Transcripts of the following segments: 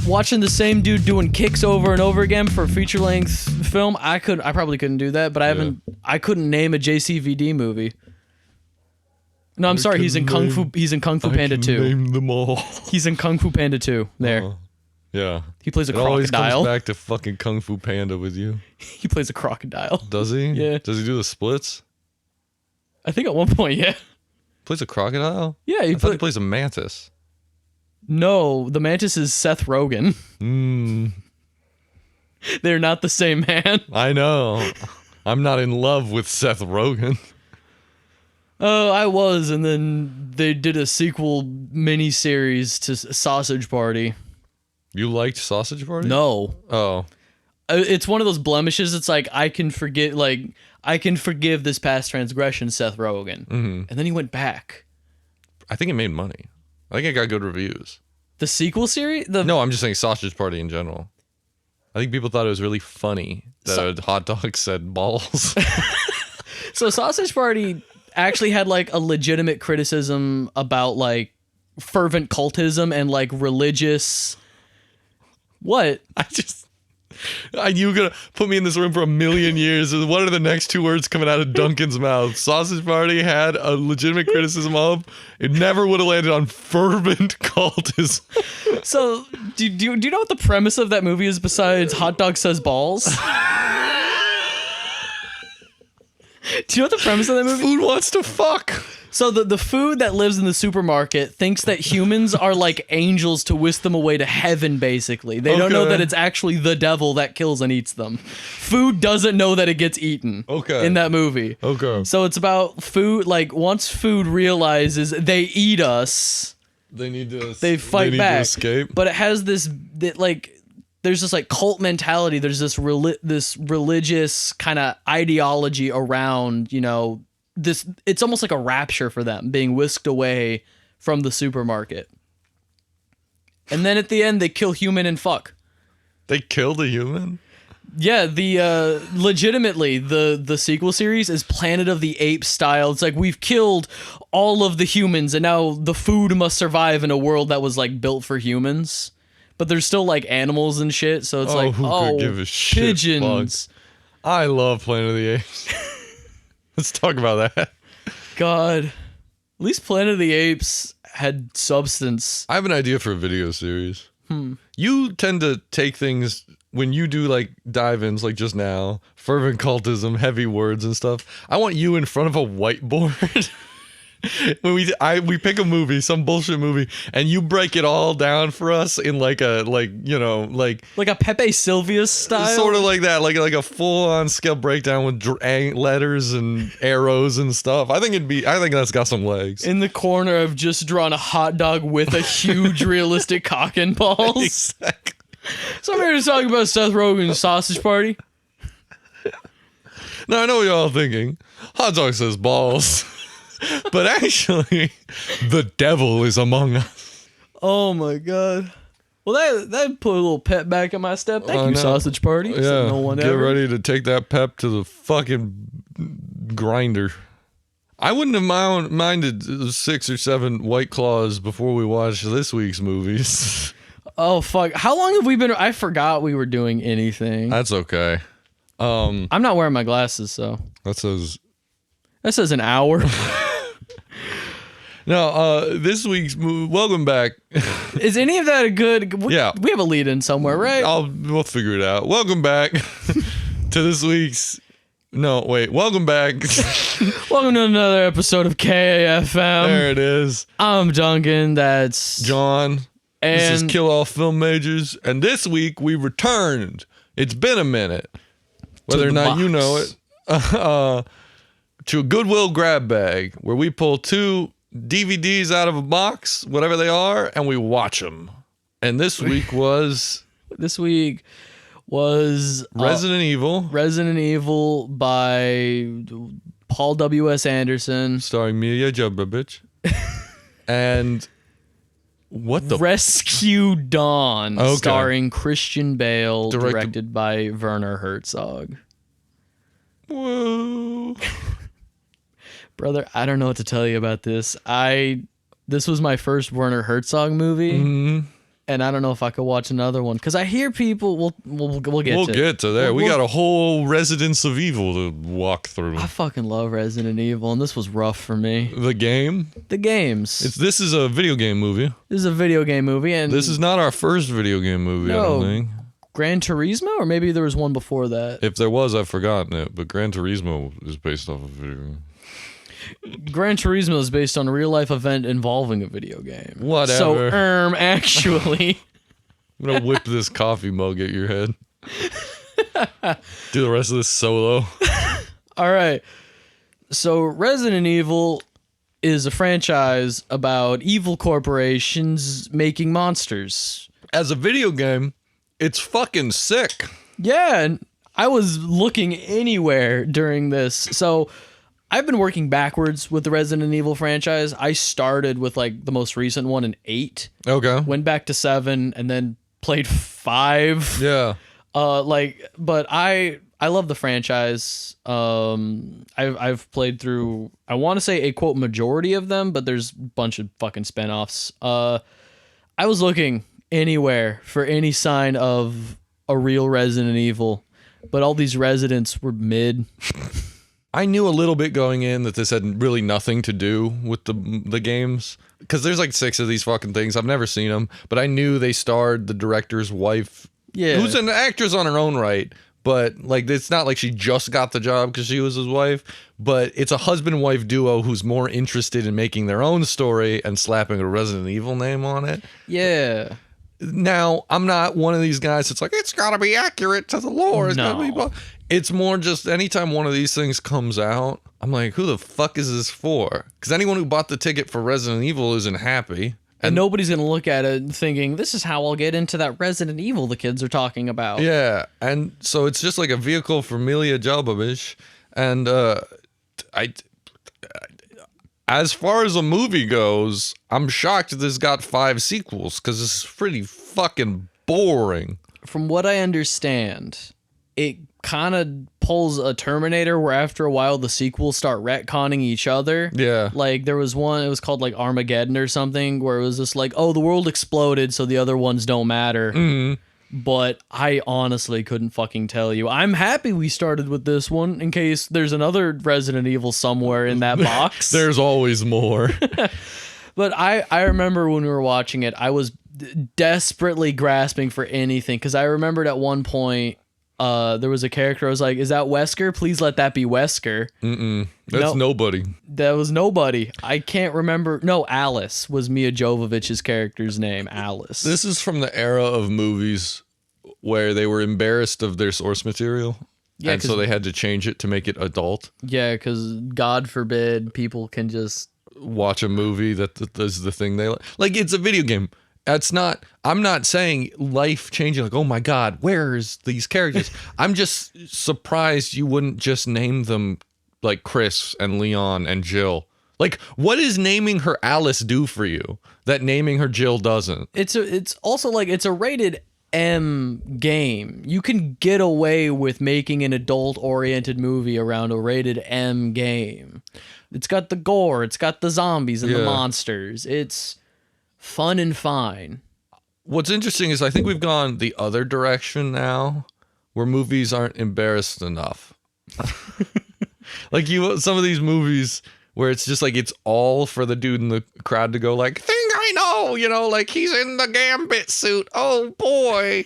watching the same dude doing kicks over and over again for a feature length film, I probably couldn't do that, but I couldn't name a JCVD movie. No, I'm sorry, he's in Kung Fu Panda 2. Name them all. He's in Kung Fu Panda 2. There. Yeah. He plays a crocodile. It always comes back to fucking Kung Fu Panda with you. He plays a crocodile. Does he? Yeah. Does he do the splits? I think at one point, yeah. Plays a crocodile? Yeah, he plays a mantis. No, the mantis is Seth Rogen. They're not the same man. I know. I'm not in love with Seth Rogen. Oh, I was, and then they did a sequel miniseries to Sausage Party. You liked Sausage Party? No. Oh. It's one of those blemishes. It's like I can forgive this past transgression, Seth Rogen, and then he went back. I think it made money. I think it got good reviews. The sequel series? No, I'm just saying Sausage Party in general. I think people thought it was really funny that a hot dog said balls. So Sausage Party actually had like a legitimate criticism about like fervent cultism and like religious. What? You were gonna put me in this room for a million years. What are the next two words coming out of Duncan's mouth? Sausage Party had a legitimate criticism of. It never would have landed on fervent cultism. So, do you know what the premise of that movie is besides hot dog says balls? Do you know what the premise of that movie? Food wants to fuck. So the food that lives in the supermarket thinks that humans are like angels to whisk them away to heaven, basically. They don't know that it's actually the devil that kills and eats them. Food doesn't know that it gets eaten in that movie. Okay. So it's about food, like once food realizes they eat us, they fight back. To escape. But it has this, like, there's this like cult mentality. There's this this religious kind of ideology around, you know, this. It's almost like a rapture for them, being whisked away from the supermarket. And then at the end, they kill human and fuck. They killed a human? Yeah, the legitimately the sequel series is Planet of the Apes style. It's like we've killed all of the humans and now the food must survive in a world that was like built for humans. But there's still like animals and shit, so it's like, could give a shit, pigeons. Fuck. I love Planet of the Apes. Let's talk about that. God, at least Planet of the Apes had substance. I have an idea for a video series. You tend to take things when you do like dive-ins, like just now, fervent cultism, heavy words and stuff. I want you in front of a whiteboard. When we pick a movie, some bullshit movie, and you break it all down for us in like a Pepe Silvia style, sort of like that, like a full-on scale breakdown with letters and arrows and stuff. I think that's got some legs. In the corner, I've just drawn a hot dog with a huge realistic cock and balls. Exactly. So I'm here to talk about Seth Rogen's Sausage Party. Now I know what you're all thinking. Hot dog says balls. But actually, the devil is among us. Oh my god. Well, that put a little pep back in my step. Thank you, Sausage Party. Yeah, no one get ever. ready to take that pep to the fucking grinder. I wouldn't have minded 6 or 7 White Claws before we watched this week's movies. Oh, fuck. How long have we been... I forgot we were doing anything. That's okay. I'm not wearing my glasses, so... That says an hour. No, this week's movie, welcome back. Is any of that a good... Yeah. We have a lead in somewhere, right? We'll figure it out. Welcome back to this week's... No, wait. Welcome back. Welcome to another episode of KAFM. There it is. I'm Duncan. That's... John. And this is Kill All Film Majors. And this week we returned. It's been a minute. Whether or not you know it. To a Goodwill Grab Bag, where we pull 2 DVDs out of a box, whatever they are, and we watch them. And this week was Resident Evil. Resident Evil by Paul W.S. Anderson. Starring Millia Jvovovvich. And what the... Rescue Dawn. Okay. Starring Christian Bale. Directed by Werner Herzog. Whoa. Brother, I don't know what to tell you about this. This was my first Werner Herzog movie. Mm-hmm. and I don't know if I could watch another one because I hear people. We'll get to there. We'll- We got a whole Residence of Evil to walk through. I fucking love Resident Evil, and this was rough for me. The game. The games. This is a video game movie. This is a video game movie, and This is not our first video game movie. I don't think. Gran Turismo, or maybe there was one before that. If there was, I've forgotten it. But Gran Turismo is based off of a video game. Gran Turismo is based on a real life event involving a video game. Whatever. So, actually, I'm gonna whip this coffee mug at your head. Do the rest of this solo. all right. So, Resident Evil is a franchise about evil corporations making monsters. As a video game, it's fucking sick. Yeah, and I was looking anywhere during this. So, I've been working backwards with the Resident Evil franchise. I started with like the most recent one in 8, Okay. went back to 7, and then played 5. Yeah. But I love the franchise. I've played through, I want to say a quote majority of them, but there's a bunch of fucking spinoffs. I was looking anywhere for any sign of a real Resident Evil, but all these residents were mid. I knew a little bit going in that this had really nothing to do with the games. Because there's like 6 of these fucking things. I've never seen them. But I knew they starred the director's wife. Yeah. Who's an actress on her own right. But like, it's not like she just got the job because she was his wife. But it's a husband-wife duo who's more interested in making their own story and slapping a Resident Evil name on it. Yeah. Now, I'm not one of these guys that's like, it's got to be accurate to the lore. It's gotta be blah. It's more just anytime one of these things comes out, I'm like, who the fuck is this for? Because anyone who bought the ticket for Resident Evil isn't happy. And nobody's going to look at it thinking, this is how I'll get into that Resident Evil the kids are talking about. Yeah. And so it's just like a vehicle for Millia Jvovovvich. And as far as a movie goes, I'm shocked this got 5 sequels because it's pretty fucking boring. From what I understand, it kind of pulls a Terminator where after a while the sequels start retconning each other. Yeah. Like there was one, it was called like Armageddon or something, where it was just like, oh, the world exploded, so the other ones don't matter. Mm-hmm. But I honestly couldn't fucking tell you. I'm happy we started with this one in case there's another Resident Evil somewhere in that box. There's always more. But I remember when we were watching it, I was desperately grasping for anything because I remembered at one point there was a character I was like, is that Wesker? Please let that be Wesker. That's nobody. That was nobody. I can't remember. No, Alice was Millia Jovovich's character's name. Alice. This is from the era of movies where they were embarrassed of their source material. Yeah, and so they had to change it to make it adult. Yeah, because God forbid people can just watch a movie that is the thing they like. It's a video game. That's not, I'm not saying life changing, like, oh my God, where's these characters? I'm just surprised you wouldn't just name them like Chris and Leon and Jill. Like, what is naming her Alice do for you that naming her Jill doesn't? It's also like, it's a rated M game. You can get away with making an adult oriented movie around a rated M game. It's got the gore, it's got the zombies and the monsters. It's fun and fine. What's interesting is I think we've gone the other direction now, where movies aren't embarrassed enough. Like some of these movies where it's just like it's all for the dude in the crowd to go like, thing I know, like he's in the Gambit suit. Oh boy.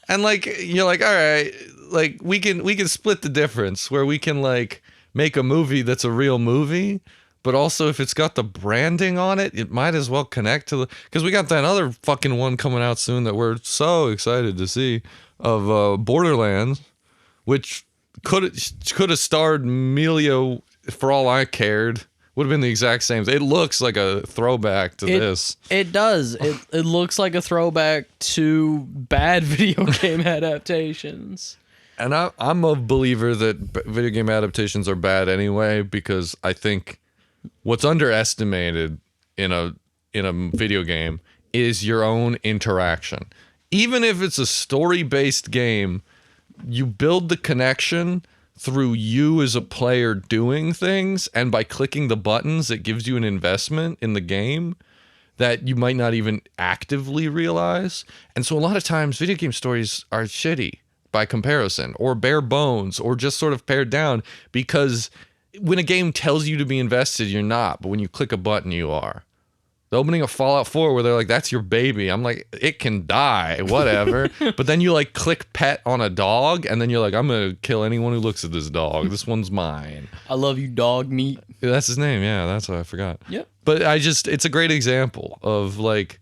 And like you're like, all right, like we can split the difference where we can like make a movie that's a real movie. But also, if it's got the branding on it, it might as well connect to the... Because we got that other fucking one coming out soon that we're so excited to see of Borderlands, which could have starred Millia for all I cared. Would have been the exact same. It looks like a throwback to this. It does. It looks like a throwback to bad video game adaptations. And I'm a believer that video game adaptations are bad anyway, because I think... what's underestimated in a video game is your own interaction. Even if it's a story-based game, you build the connection through you as a player doing things, and by clicking the buttons, it gives you an investment in the game that you might not even actively realize. And so a lot of times video game stories are shitty by comparison, or bare bones, or just sort of pared down, because when a game tells you to be invested, you're not. But when you click a button, you are. The opening of Fallout 4 where they're like, that's your baby. I'm like, it can die, whatever. But then you like click pet on a dog, and then you're like, I'm going to kill anyone who looks at this dog. This one's mine. I love you, dog meat. That's his name. Yeah, that's what I forgot. Yep. But it's a great example of like.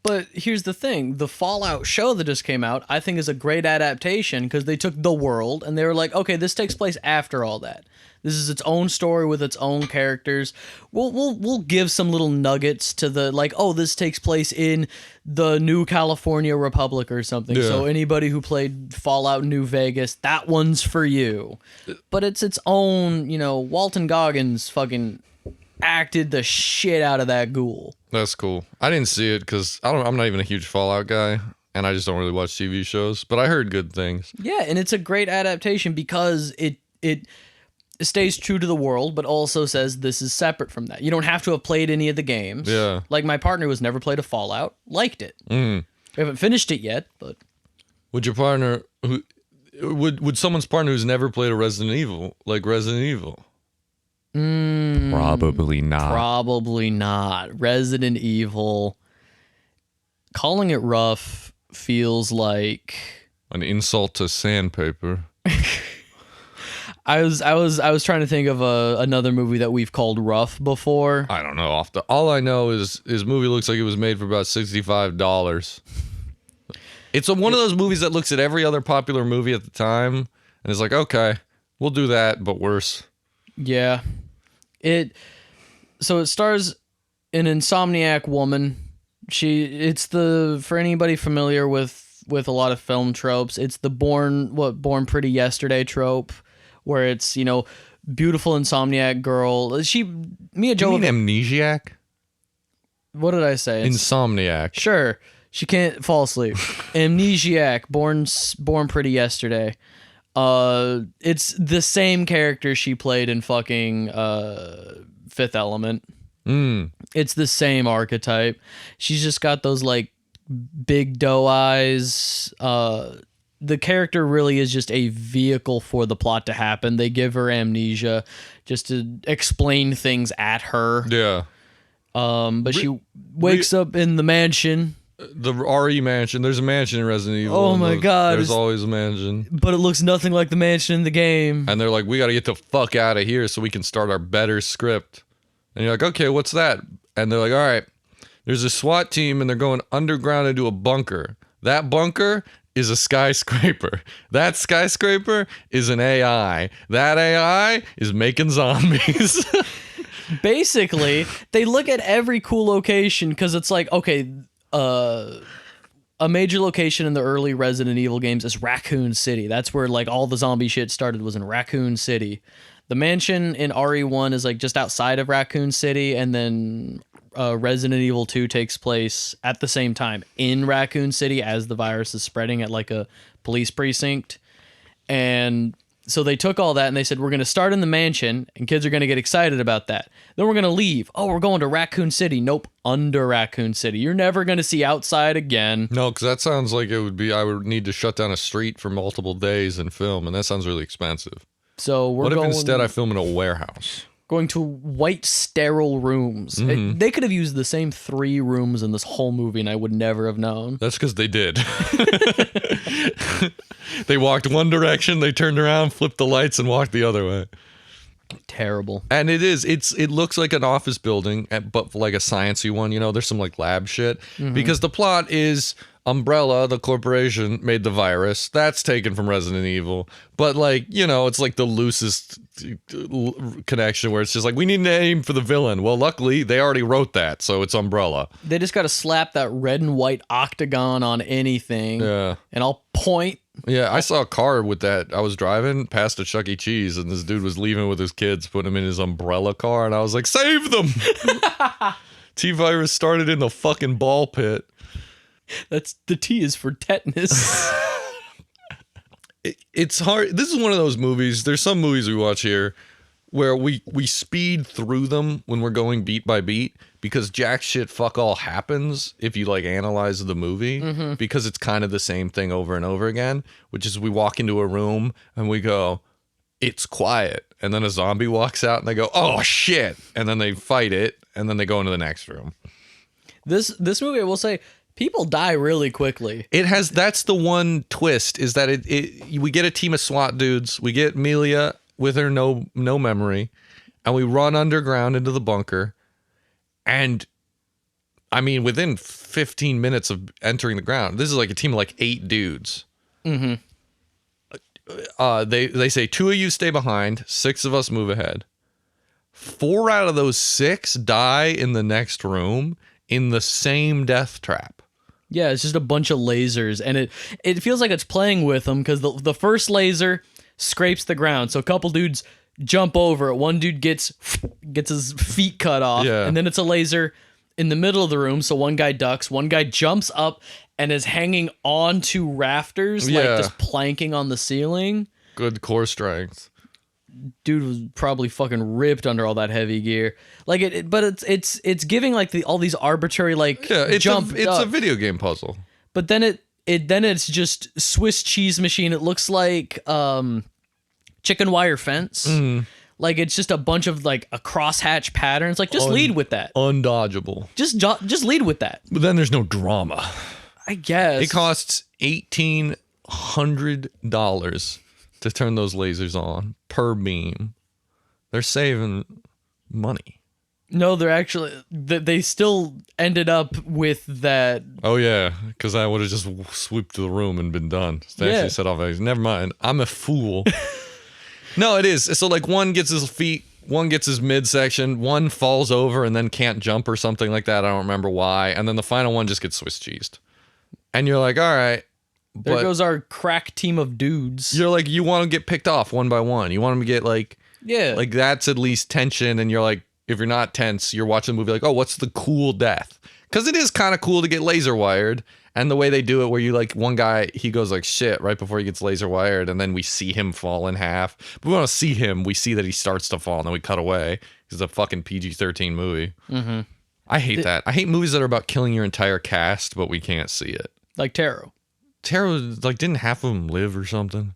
But here's the thing. The Fallout show that just came out, I think, is a great adaptation because they took the world and they were like, okay, this takes place after all that. This is its own story with its own characters. We'll give some little nuggets to the, like, oh, this takes place in the New California Republic or something. Yeah. So anybody who played Fallout New Vegas, that one's for you. But it's its own, Walton Goggins fucking acted the shit out of that ghoul. That's cool. I didn't see it because I'm not even a huge Fallout guy, and I just don't really watch TV shows. But I heard good things. Yeah, and it's a great adaptation because it stays true to the world, but also says this is separate from that. You don't have to have played any of the games. Yeah. Like my partner who's never played a Fallout liked it. Mm. We haven't finished it yet, but Would your partner would someone's partner who's never played a Resident Evil like Resident Evil? Probably not. Probably not. Resident Evil. Calling it rough feels like An insult to sandpaper. I was trying to think of another movie that we've called rough before. I don't know. All I know is his movie looks like it was made for about $65. It's one of those movies that looks at every other popular movie at the time and is like, okay, we'll do that, but worse. Yeah. It stars an insomniac woman. For anybody familiar with a lot of film tropes, it's the Born Pretty Yesterday trope, where it's, beautiful insomniac girl. Millia Jvovovich. You mean amnesiac? What did I say? Insomniac. Sure. She can't fall asleep. Amnesiac, born pretty yesterday. It's the same character she played in fucking Fifth Element. It's the same archetype. She's just got those like big doe eyes. The character really is just a vehicle for the plot to happen. They give her amnesia just to explain things at her. Yeah. But she wakes up in the mansion. The RE mansion. There's a mansion in Resident Evil. Oh my God. There's always a mansion. But it looks nothing like the mansion in the game. And they're like, we got to get the fuck out of here so we can start our better script. And you're like, okay, what's that? And they're like, all right, there's a SWAT team and they're going underground into a bunker. That bunker is a skyscraper. That skyscraper is an AI. That AI is making zombies. Basically, they look at every cool location because it's like, okay, a major location in the early Resident Evil games is Raccoon City. That's where like all the zombie shit started, was in Raccoon City. The mansion in RE1 is like just outside of Raccoon City, and then Resident Evil 2 takes place at the same time in Raccoon City as the virus is spreading at like a police precinct. And so they took all that and they said, we're going to start in the mansion and kids are going to get excited about that. Then we're going to leave. Oh, we're going to Raccoon City. Nope. Under Raccoon City. You're never going to see outside again. No, because that sounds like it would be, I would need to shut down a street for multiple days and film, and that sounds really expensive. So What if instead I film in a warehouse? Going to white sterile rooms. They could have used the same 3 rooms in this whole movie and I would never have known. That's because they did. They walked one direction, they turned around, flipped the lights, and walked the other way. Terrible. And it looks like an office building, but like a sciencey one. There's some like lab shit. Because the plot is Umbrella, the corporation, made the virus. That's taken from Resident Evil. But like, it's like the loosest connection where it's just like, we need a name for the villain. Well, luckily, they already wrote that, so it's Umbrella. They just got to slap that red and white octagon on anything. Yeah. And I'll point. Yeah, I saw a car with that. I was driving past a Chuck E. Cheese, and this dude was leaving with his kids, putting them in his Umbrella car, and I was like, save them! T-Virus started in the fucking ball pit. That's the T is for tetanus. It's hard. This is one of those movies. There's some movies we watch here where we speed through them when we're going beat by beat because jack shit fuck all happens if you like analyze the movie because it's kind of the same thing over and over again, which is we walk into a room and we go, it's quiet, and then a zombie walks out and they go, oh shit, and then they fight it and then they go into the next room. This movie, I will say, people die really quickly. That's the one twist, is that we get a team of SWAT dudes, we get Millia with her no memory, and we run underground into the bunker. And I mean, within 15 minutes of entering the ground, this is like a team of like 8 dudes. Mm-hmm. They say 2 of you stay behind, 6 of us move ahead. 4 out of those 6 die in the next room in the same death trap. Yeah, it's just a bunch of lasers, and it feels like it's playing with them because the first laser scrapes the ground, so a couple dudes jump over it. One dude gets his feet cut off, and then it's a laser in the middle of the room, so one guy ducks, one guy jumps up and is hanging onto rafters, like just planking on the ceiling. Good core strength. Dude was probably fucking ripped under all that heavy gear. Like but it's giving like all these arbitrary like jump. It's a video game puzzle. But then it's just Swiss cheese machine. It looks like chicken wire fence. Like it's just a bunch of like a crosshatch patterns. Like just lead with that. Undodgeable. Just lead with that. But then there's no drama. I guess it costs $1,800 to turn those lasers on per beam. They're saving money. No, they're actually they still ended up with that. Oh yeah, because I would have just swooped the room and been done. They actually set off. Never mind. I'm a fool. No, it is. So like one gets his feet, one gets his midsection, one falls over and then can't jump or something like that. I don't remember why. And then the final one just gets Swiss cheesed. And you're like, all right. There goes our crack team of dudes. You're like, you want to get picked off one by one. You want them to get like that's at least tension. And you're like, if you're not tense, you're watching the movie like, oh, what's the cool death? Because it is kind of cool to get laser wired. And the way they do it, where you like one guy, he goes like shit right before he gets laser wired, and then we see him fall in half. But we don't see him. We see that he starts to fall, and then we cut away. It's a fucking PG-13 movie. Mm-hmm. I hate that. I hate movies that are about killing your entire cast, but we can't see it. Like Tarot. Tarot, like, didn't half of them live or something?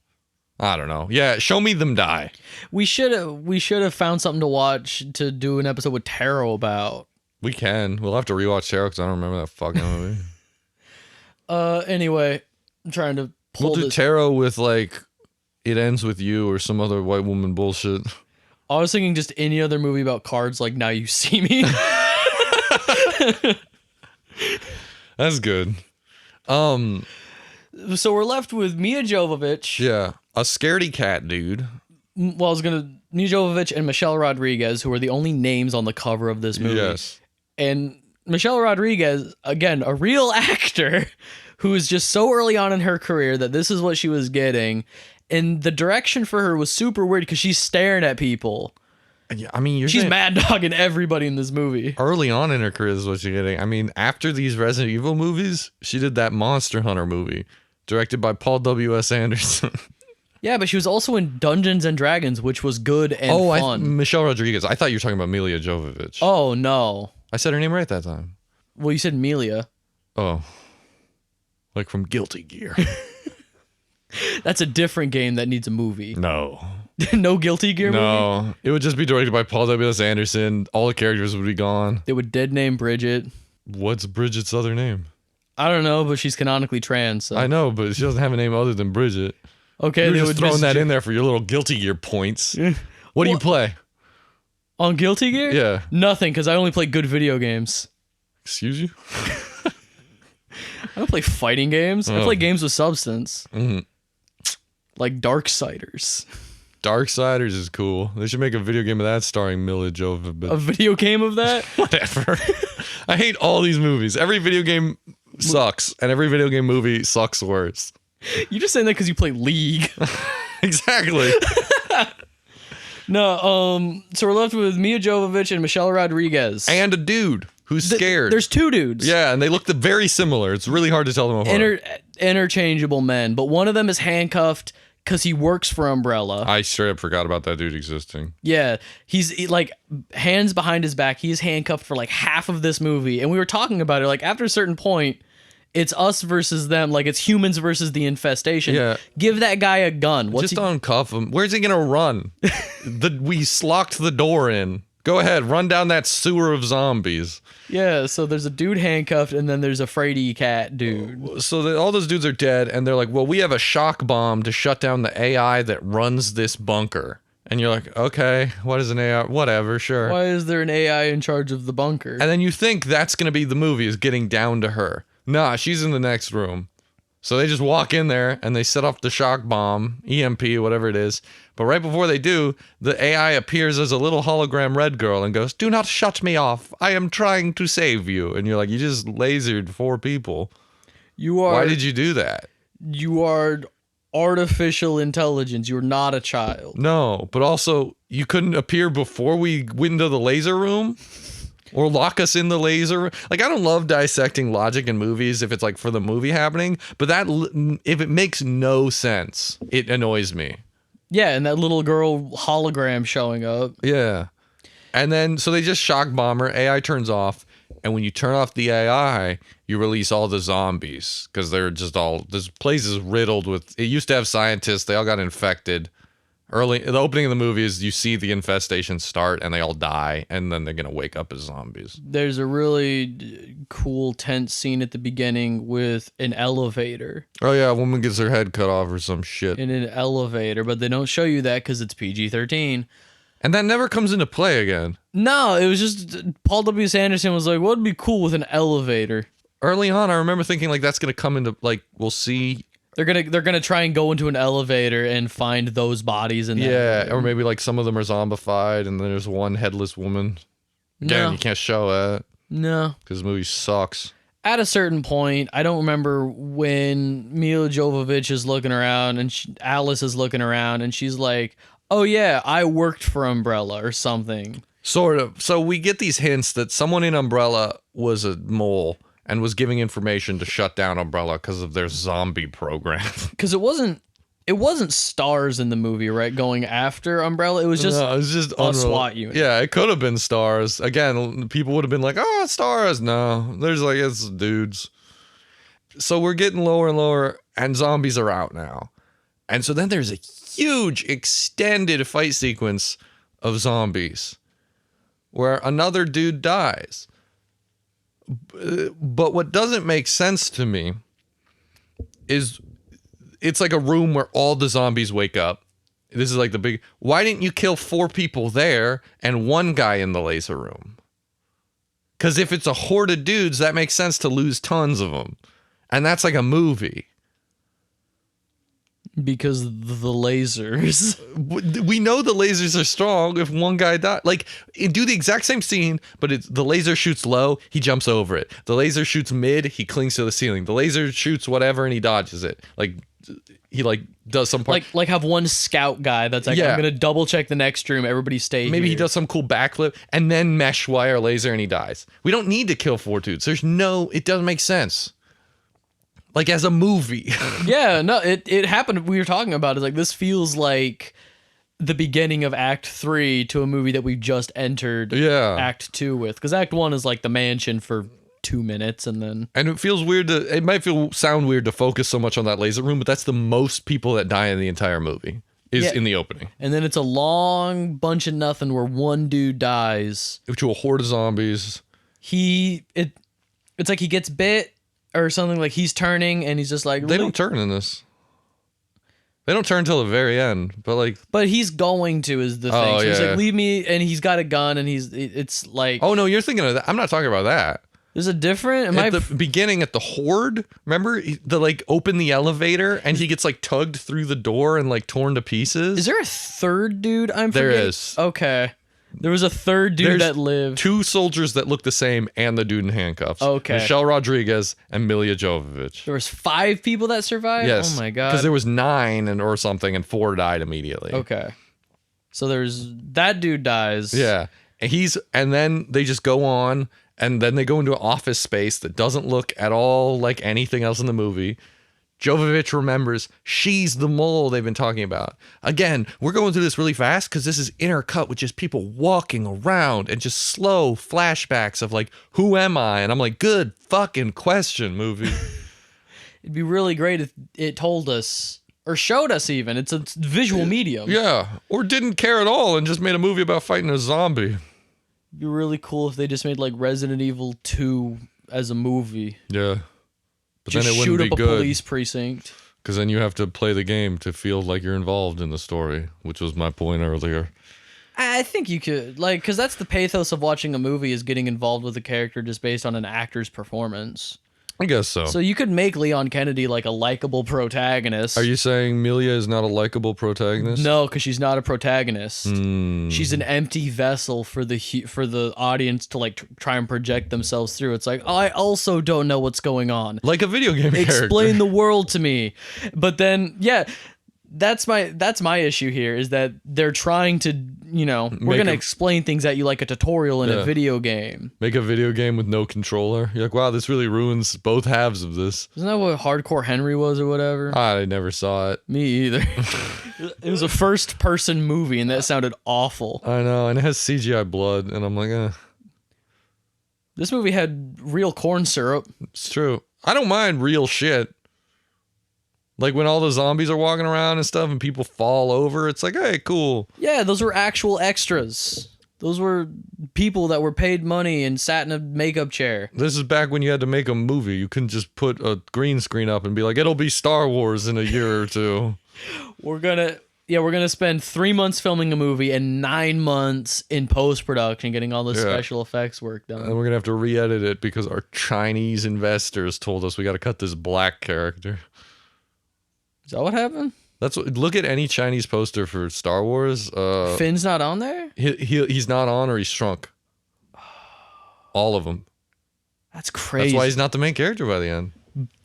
I don't know. Yeah, show me them die. We should have found something to watch to do an episode with Tarot about. We can. We'll have to rewatch Tarot because I don't remember that fucking movie. Anyway, I'm trying to pull We'll do Tarot with, like, It Ends With You or some other white woman bullshit. I was thinking just any other movie about cards, like Now You See Me. That's good. So we're left with Millia Jvovovvich. Yeah, a scaredy cat dude. Well, I was Millia Jvovovich and Michelle Rodriguez, who are the only names on the cover of this movie. Yes. And Michelle Rodriguez, again, a real actor who is just so early on in her career that this is what she was getting. And the direction for her was super weird because she's staring at people. Yeah, I mean, she's mad dogging everybody in this movie. Early on in her career is what you're getting. I mean, after these Resident Evil movies, she did that Monster Hunter movie, directed by Paul W.S. Anderson. Yeah, but she was also in Dungeons and Dragons, which was good and fun. Michelle Rodriguez. I thought you were talking about Millia Jvovovich. Oh, no. I said her name right that time. Well, you said Millia. Oh. Like from Guilty Gear. That's a different game that needs a movie. No. No Guilty Gear movie? No. It would just be directed by Paul W.S. Anderson. All the characters would be gone. They would dead name Bridget. What's Bridget's other name? I don't know, but she's canonically trans. So. I know, but she doesn't have a name other than Bridget. Okay, you're just throwing that in there for your little Guilty Gear points. What do you play? On Guilty Gear? Yeah. Nothing, because I only play good video games. Excuse you? I don't play fighting games. I play games with substance. Mm-hmm. Like Darksiders. Darksiders is cool. They should make a video game of that starring Millia Jvovovich. A video game of that? Whatever. I hate all these movies. Every video game sucks, and every video game movie sucks worse. You just saying that because you play League. Exactly. No, so we're left with Millia Jvovovich and Michelle Rodriguez. And a dude who's scared. There's 2 dudes. Yeah, and they look very similar. It's really hard to tell them apart. Interchangeable men, but one of them is handcuffed, because he works for Umbrella. I straight up forgot about that dude existing. Yeah, like hands behind his back. He's handcuffed for like half of this movie, and we were talking about it. Like after a certain point, it's us versus them. Like it's humans versus the infestation. Yeah. Give that guy a gun. Just uncuff him. Where's he gonna run? We locked the door in. Go ahead, run down that sewer of zombies. Yeah, so there's a dude handcuffed, and then there's a fraidy cat dude. So all those dudes are dead, and they're like, well, we have a shock bomb to shut down the AI that runs this bunker. And you're like, okay, what is an AI? Whatever, sure. Why is there an AI in charge of the bunker? And then you think that's going to be the movie, is getting down to her. Nah, she's in the next room. So they just walk in there, and they set off the shock bomb, EMP, whatever it is. But right before they do, the AI appears as a little hologram red girl and goes, do not shut me off. I am trying to save you. And you're like, you just lasered 4 people. Why did you do that? You are artificial intelligence. You're not a child. No, but also, you couldn't appear before we went into the laser room? Or lock us in the laser. Like, I don't love dissecting logic in movies if it's like for the movie happening, but if it makes no sense, it annoys me. Yeah, and that little girl hologram showing up. Yeah. And then, so they just shock bomb her, AI turns off, and when you turn off the AI, you release all the zombies, because they're just this place is riddled with, it used to have scientists, they all got infected. The opening of the movie is you see the infestation start and they all die, and then they're going to wake up as zombies. There's a really cool tense scene at the beginning with an elevator. Oh yeah, a woman gets her head cut off or some shit. In an elevator, but they don't show you that because it's PG-13. And that never comes into play again. No, it was just Paul W. Sanderson was like, what would be cool with an elevator? Early on, I remember thinking like that's going to come into, like, we'll see. They're gonna try and go into an elevator and find those bodies in there. Yeah, or maybe like some of them are zombified, and then there's one headless woman. Again, you can't show that. No, because the movie sucks. At a certain point, I don't remember when Millia Jvovovvich is looking around and Alice is looking around, and she's like, "Oh yeah, I worked for Umbrella" or something. Sort of. So we get these hints that someone in Umbrella was a mole and was giving information to shut down Umbrella because of their zombie program. Because it wasn't stars in the movie, right? Going after Umbrella, it was just a SWAT unit. Yeah, it could have been stars. Again, people would have been like, "Oh, stars." No, there's like, it's dudes. So we're getting lower and lower, and zombies are out now. And so then there's a huge extended fight sequence of zombies where another dude dies. But what doesn't make sense to me is it's like a room where all the zombies wake up. This is like the big, why didn't you kill 4 people there and 1 guy in the laser room? Because if it's a horde of dudes, that makes sense to lose tons of them. And that's like a movie. Because the lasers. We know the lasers are strong if 1 guy dies. Like, do the exact same scene, but the laser shoots low, he jumps over it. The laser shoots mid, he clings to the ceiling. The laser shoots whatever and he dodges it. Like, he like does some part. Like have one scout guy that's like, I'm gonna double check the next room, everybody stay Maybe here. he does some cool backflip and then mesh wire laser and he dies. We don't need to kill 4 dudes. It doesn't make sense. Like, as a movie. Yeah, no, it happened. We were talking about it. Like, this feels like the beginning of Act 3 to a movie that we've just entered Act 2 with. Because Act 1 is like the mansion for 2 minutes, and then... And it feels weird it might sound weird to focus so much on that laser room, but that's the most people that die in the entire movie, in the opening. And then it's a long bunch of nothing where 1 dude dies. To a horde of zombies. It's like he gets bit, or something, like he's turning and he's just like... They don't turn in this. They don't turn until the very end, but like... But he's going to is the thing. So he's like, leave me, and he's got a gun, and it's like... Oh, no, you're thinking of that. I'm not talking about that. There's a different... At the beginning, at the horde, remember? The like, open the elevator, and he gets like tugged through the door and like torn to pieces. Is there a third dude? There is. Okay. There was a third dude that lived. 2 soldiers that look the same and the dude in handcuffs. Okay. Michelle Rodriguez and Millia Jvovovvich. There was 5 people that survived? Yes. Oh my God. Because there was 9 or something and 4 died immediately. Okay. So there's... That dude dies. Yeah. And then they just go on, and then they go into an office space that doesn't look at all like anything else in the movie. Jvovovvich remembers she's the mole they've been talking about. Again, we're going through this really fast because this is intercut with just people walking around and just slow flashbacks of like, who am I? And I'm like, good fucking question, movie. It'd be really great if it told us or showed us even. It's a visual medium. Yeah, or didn't care at all and just made a movie about fighting a zombie. It'd be really cool if they just made like Resident Evil 2 as a movie. Yeah. But Just then it wouldn't shoot up be a good. police precinct. Because then you have to play the game to feel like you're involved in the story, which was my point earlier. I think you could, like, because that's the pathos of watching a movie is getting involved with a character just based on an actor's performance. I guess so. So you could make Leon Kennedy like a likable protagonist. Are you saying Millia is not a likable protagonist? No, because she's not a protagonist. Hmm. She's an empty vessel for the audience to like try and project themselves through. It's like, I also don't know what's going on. Like a video game character. Explain the world to me. But then, yeah, that's my issue here is that they're trying to, we're going to explain things at you like a tutorial in a video game. Make a video game with no controller. You're like, wow, this really ruins both halves of this. Isn't that what Hardcore Henry was or whatever? I never saw it. Me either. It was a first-person movie, and that sounded awful. I know, and it has CGI blood, and I'm like, This movie had real corn syrup. It's true. I don't mind real shit. Like when all the zombies are walking around and stuff and people fall over, it's like, hey, cool. Yeah, those were actual extras. Those were people that were paid money and sat in a makeup chair. This is back when you had to make a movie. You couldn't just put a green screen up and be like, it'll be Star Wars in a year or two. We're gonna spend 3 months filming a movie and 9 months in post-production getting all the special effects work done. And we're gonna have to re-edit it because our Chinese investors told us we gotta cut this black character. Is that what happened? Look at any Chinese poster for Star Wars. Finn's not on there? He's not on or he's shrunk. All of them. That's crazy. That's why he's not the main character by the end.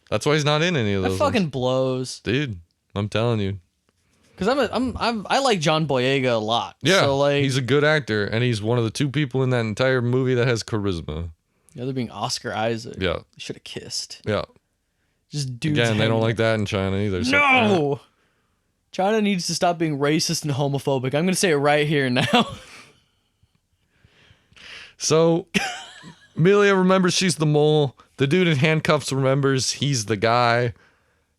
That's why he's not in any of those. That fucking blows. Dude, I'm telling you. Because I like John Boyega a lot. Yeah, so like, he's a good actor, and he's one of the 2 people in that entire movie that has charisma. The other being Oscar Isaac. Yeah. They should have kissed. Yeah. Just dudes. Again, they don't like that in China either. So, No! China needs to stop being racist and homophobic. I'm going to say it right here and now. So, Millia remembers she's the mole. The dude in handcuffs remembers he's the guy.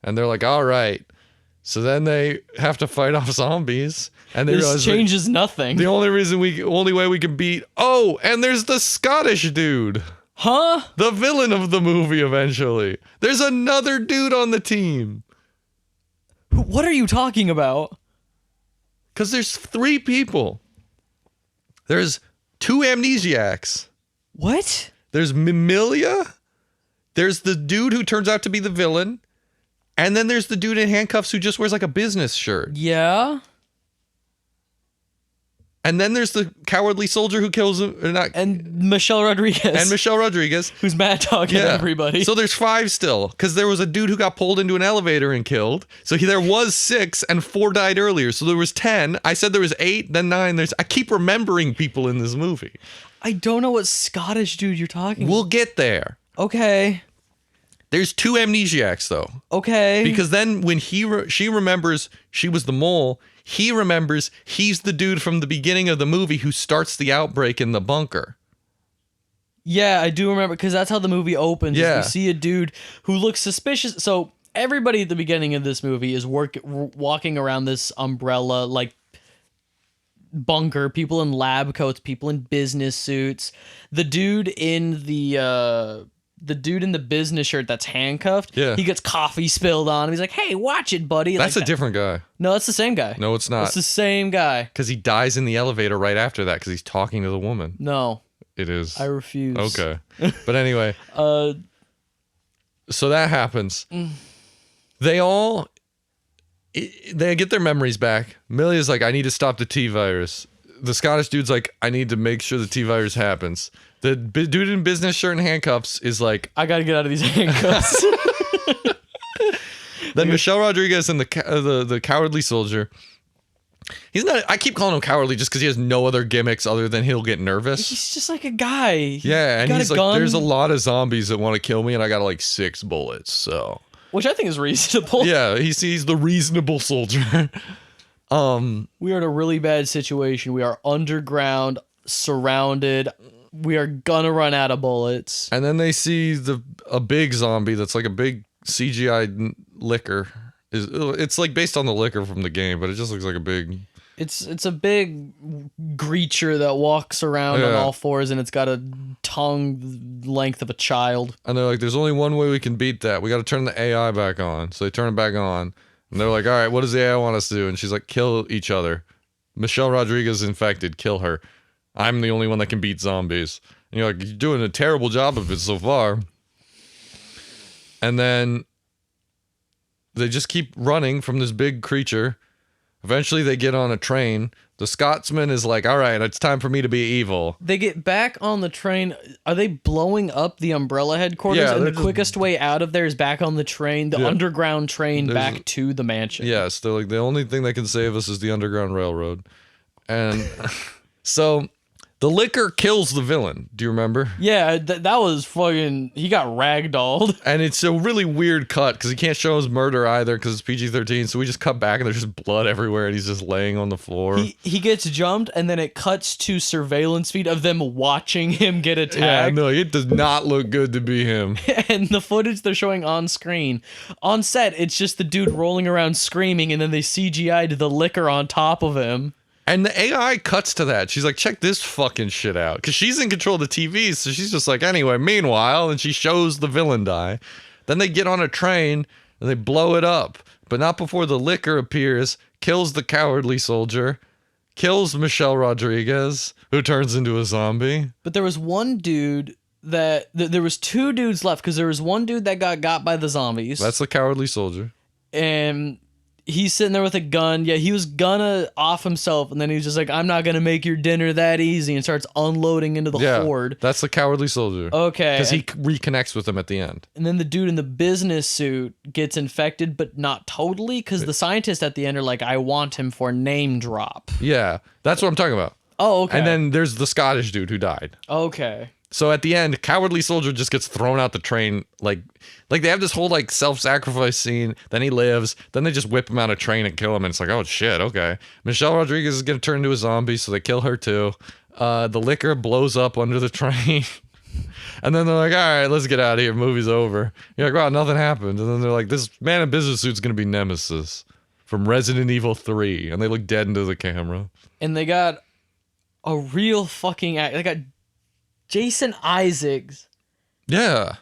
And they're like, all right. So then they have to fight off zombies. And they realize this changes nothing. the only way we can beat... Oh, and there's the Scottish dude. Huh? The villain of the movie eventually. There's another dude on the team. What are you talking about? Because there's 3 people. There's 2 amnesiacs. What? There's Millia. There's the dude who turns out to be the villain. And then there's the dude in handcuffs who just wears like a business shirt. Yeah? And then there's the cowardly soldier who kills him. And Michelle Rodriguez. Who's mad talking to everybody. So there's 5 still. Because there was a dude who got pulled into an elevator and killed. So there was 6 and 4 died earlier. So there was 10. I said there was 8, then 9. I keep remembering people in this movie. I don't know what Scottish dude you're talking about. We'll get there. Okay. There's 2 amnesiacs though. Okay. Because then when she remembers she was the mole, he remembers he's the dude from the beginning of the movie who starts the outbreak in the bunker. Yeah, I do remember because that's how the movie opens. Yeah. We see a dude who looks suspicious. So everybody at the beginning of this movie is walking around this umbrella like bunker. People in lab coats, people in business suits. The dude in the business shirt that's handcuffed, he gets coffee spilled on him. He's like, hey, watch it, buddy. That's a different guy. No, that's the same guy. No, it's not. It's the same guy. Because he dies in the elevator right after that because he's talking to the woman. No. It is. I refuse. Okay. But anyway. So that happens. They get their memories back. Millia's like, I need to stop the T-virus. The Scottish dude's like, I need to make sure the T-virus happens. The dude in business shirt and handcuffs is like, I gotta get out of these handcuffs. Then Michelle Rodriguez and the cowardly soldier. He's not. I keep calling him cowardly just because he has no other gimmicks other than he'll get nervous. He's just like a guy. Yeah, and he's like, gun. there's a lot of zombies that want to kill me, and I got like 6 bullets. So Which I think is reasonable. Yeah, he sees the reasonable soldier. We are in a really bad situation. We are underground, surrounded. We are gonna run out of bullets. And then they see a big zombie that's like a big CGI liquor. It's like based on the liquor from the game, but it just looks like a big... It's a big creature that walks around on all fours, and it's got a tongue length of a child. And they're like, there's only one way we can beat that. We got to turn the AI back on. So they turn it back on. And they're like, all right, what does the AI want us to do? And she's like, kill each other. Michelle Rodriguez infected. Kill her. I'm the only one that can beat zombies. And you're like, you're doing a terrible job of it so far. And then they just keep running from this big creature. Eventually, they get on a train. The Scotsman is like, all right, it's time for me to be evil. They get back on the train. Are they blowing up the Umbrella headquarters? Yeah, and the quickest way out of there is back on the train, the underground train back to the mansion. Yes, they're like, the only thing that can save us is the Underground Railroad. And so... the liquor kills the villain. Do you remember? Yeah, that was fucking... He got ragdolled. And it's a really weird cut because he can't show his murder either because it's PG-13. So we just cut back and there's just blood everywhere and he's just laying on the floor. He gets jumped and then it cuts to surveillance feed of them watching him get attacked. Yeah, no, it does not look good to be him. And the footage they're showing on screen, on set, it's just the dude rolling around screaming and then they CGI'd the liquor on top of him. And the AI cuts to that. She's like, check this fucking shit out. Because she's in control of the TV, so she's just like, anyway, meanwhile, and she shows the villain die. Then they get on a train, and they blow it up. But not before the liquor appears, kills the cowardly soldier, kills Michelle Rodriguez, who turns into a zombie. But there was one dude there was two dudes left, because there was one dude that got by the zombies. That's the cowardly soldier. And... he's sitting there with a gun. Yeah, he was gonna off himself, and then he was just like, I'm not gonna make your dinner that easy, and starts unloading into the horde. That's the cowardly soldier. Okay. Because he reconnects with him at the end. And then the dude in the business suit gets infected, but not totally, because the scientists at the end are like, I want him for name drop. Yeah, that's what I'm talking about. Oh, okay. And then there's the Scottish dude who died. Okay. So at the end, cowardly soldier just gets thrown out the train. Like they have this whole like self-sacrifice scene. Then he lives. Then they just whip him out of train and kill him. And it's like, oh shit, okay. Michelle Rodriguez is gonna turn into a zombie, so they kill her too. The liquor blows up under the train. And then they're like, all right, let's get out of here. Movie's over. You're like, wow, nothing happened. And then they're like, this man in business suit's gonna be Nemesis from Resident Evil 3. And they look dead into the camera. And they got a real fucking they got Jason Isaacs. Yeah.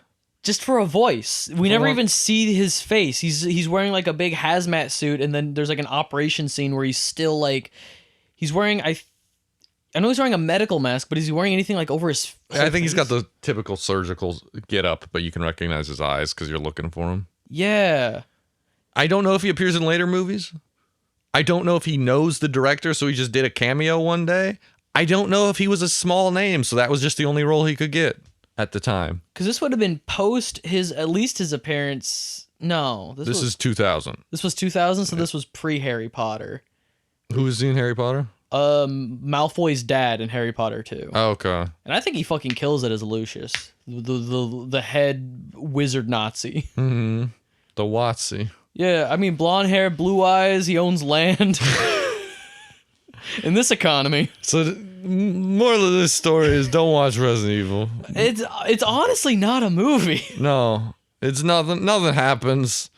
Just for a voice. We never even see his face. He's wearing like a big hazmat suit, and then there's like an operation scene where he's still like he's wearing I know he's wearing a medical mask, but is he wearing anything like over his I think he's got the typical surgical get up, but you can recognize his eyes because you're looking for him. Yeah. I don't know if he appears in later movies. I don't know if he knows the director, so he just did a cameo one day. I don't know if he was a small name, so that was just the only role he could get at the time. Because this would have been post at least his appearance. No. This is 2000. This was 2000, so this was pre-Harry Potter. Who was in Harry Potter? Malfoy's dad in Harry Potter 2. Oh, okay. And I think he fucking kills it as Lucius. The head wizard Nazi. Mm-hmm. The Watsy. Yeah, I mean, blonde hair, blue eyes, he owns land. In this economy. So the moral of this story is don't watch Resident Evil. It's honestly not a movie. No. It's nothing happens.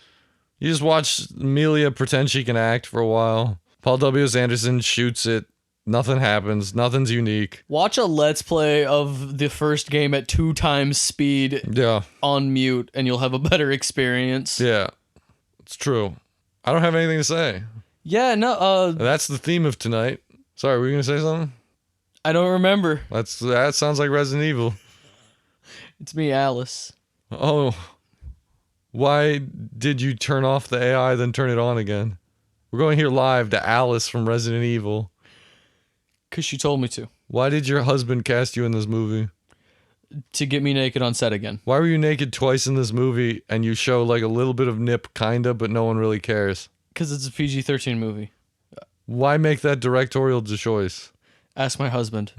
You just watch Millia pretend she can act for a while. Paul W.S. Anderson shoots it. Nothing happens. Nothing's unique. Watch a Let's Play of the first game at 2 times speed on mute, and you'll have a better experience. Yeah. It's true. I don't have anything to say. Yeah, no, That's the theme of tonight. Sorry, were you going to say something? I don't remember. That sounds like Resident Evil. It's me, Alice. Oh. Why did you turn off the AI, then turn it on again? We're going here live to Alice from Resident Evil. Because she told me to. Why did your husband cast you in this movie? To get me naked on set again. Why were you naked twice in this movie and you show like a little bit of nip, kinda, but no one really cares? Because it's a PG-13 movie. Why make that directorial choice? Ask my husband.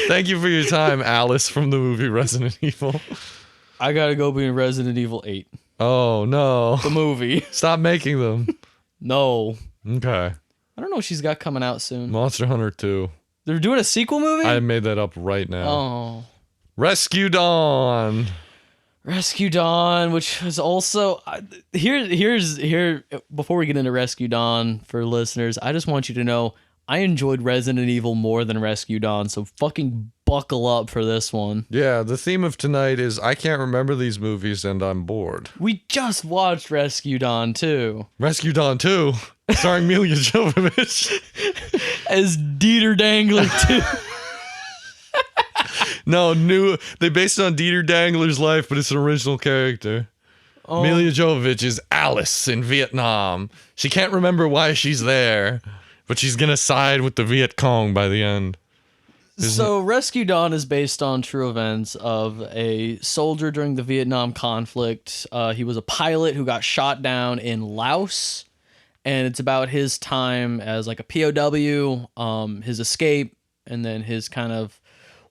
Thank you for your time, Alice from the movie Resident Evil. I gotta go be in Resident Evil 8, Oh no. the movie. Stop making them. No. Okay. I don't know what she's got coming out soon. Monster Hunter 2. They're doing a sequel movie? I made that up right now. Oh. Rescue Dawn. Rescue Dawn, which is also here. Before we get into Rescue Dawn, for listeners, I just want you to know I enjoyed Resident Evil more than Rescue Dawn, so fucking buckle up for this one. Yeah, the theme of tonight is I can't remember these movies and I'm bored. We just watched Rescue Dawn too, Rescue Dawn 2, starring Millia Jvovovich. as Deiter Dengler too. No, they based it on Deiter Dangler's life, but it's an original character. Oh. Millia Jvovovich is Alice in Vietnam. She can't remember why she's there, but she's gonna side with the Viet Cong by the end. So Rescue Dawn is based on true events of a soldier during the Vietnam conflict. He was a pilot who got shot down in Laos, and it's about his time as like a POW, his escape, and then his kind of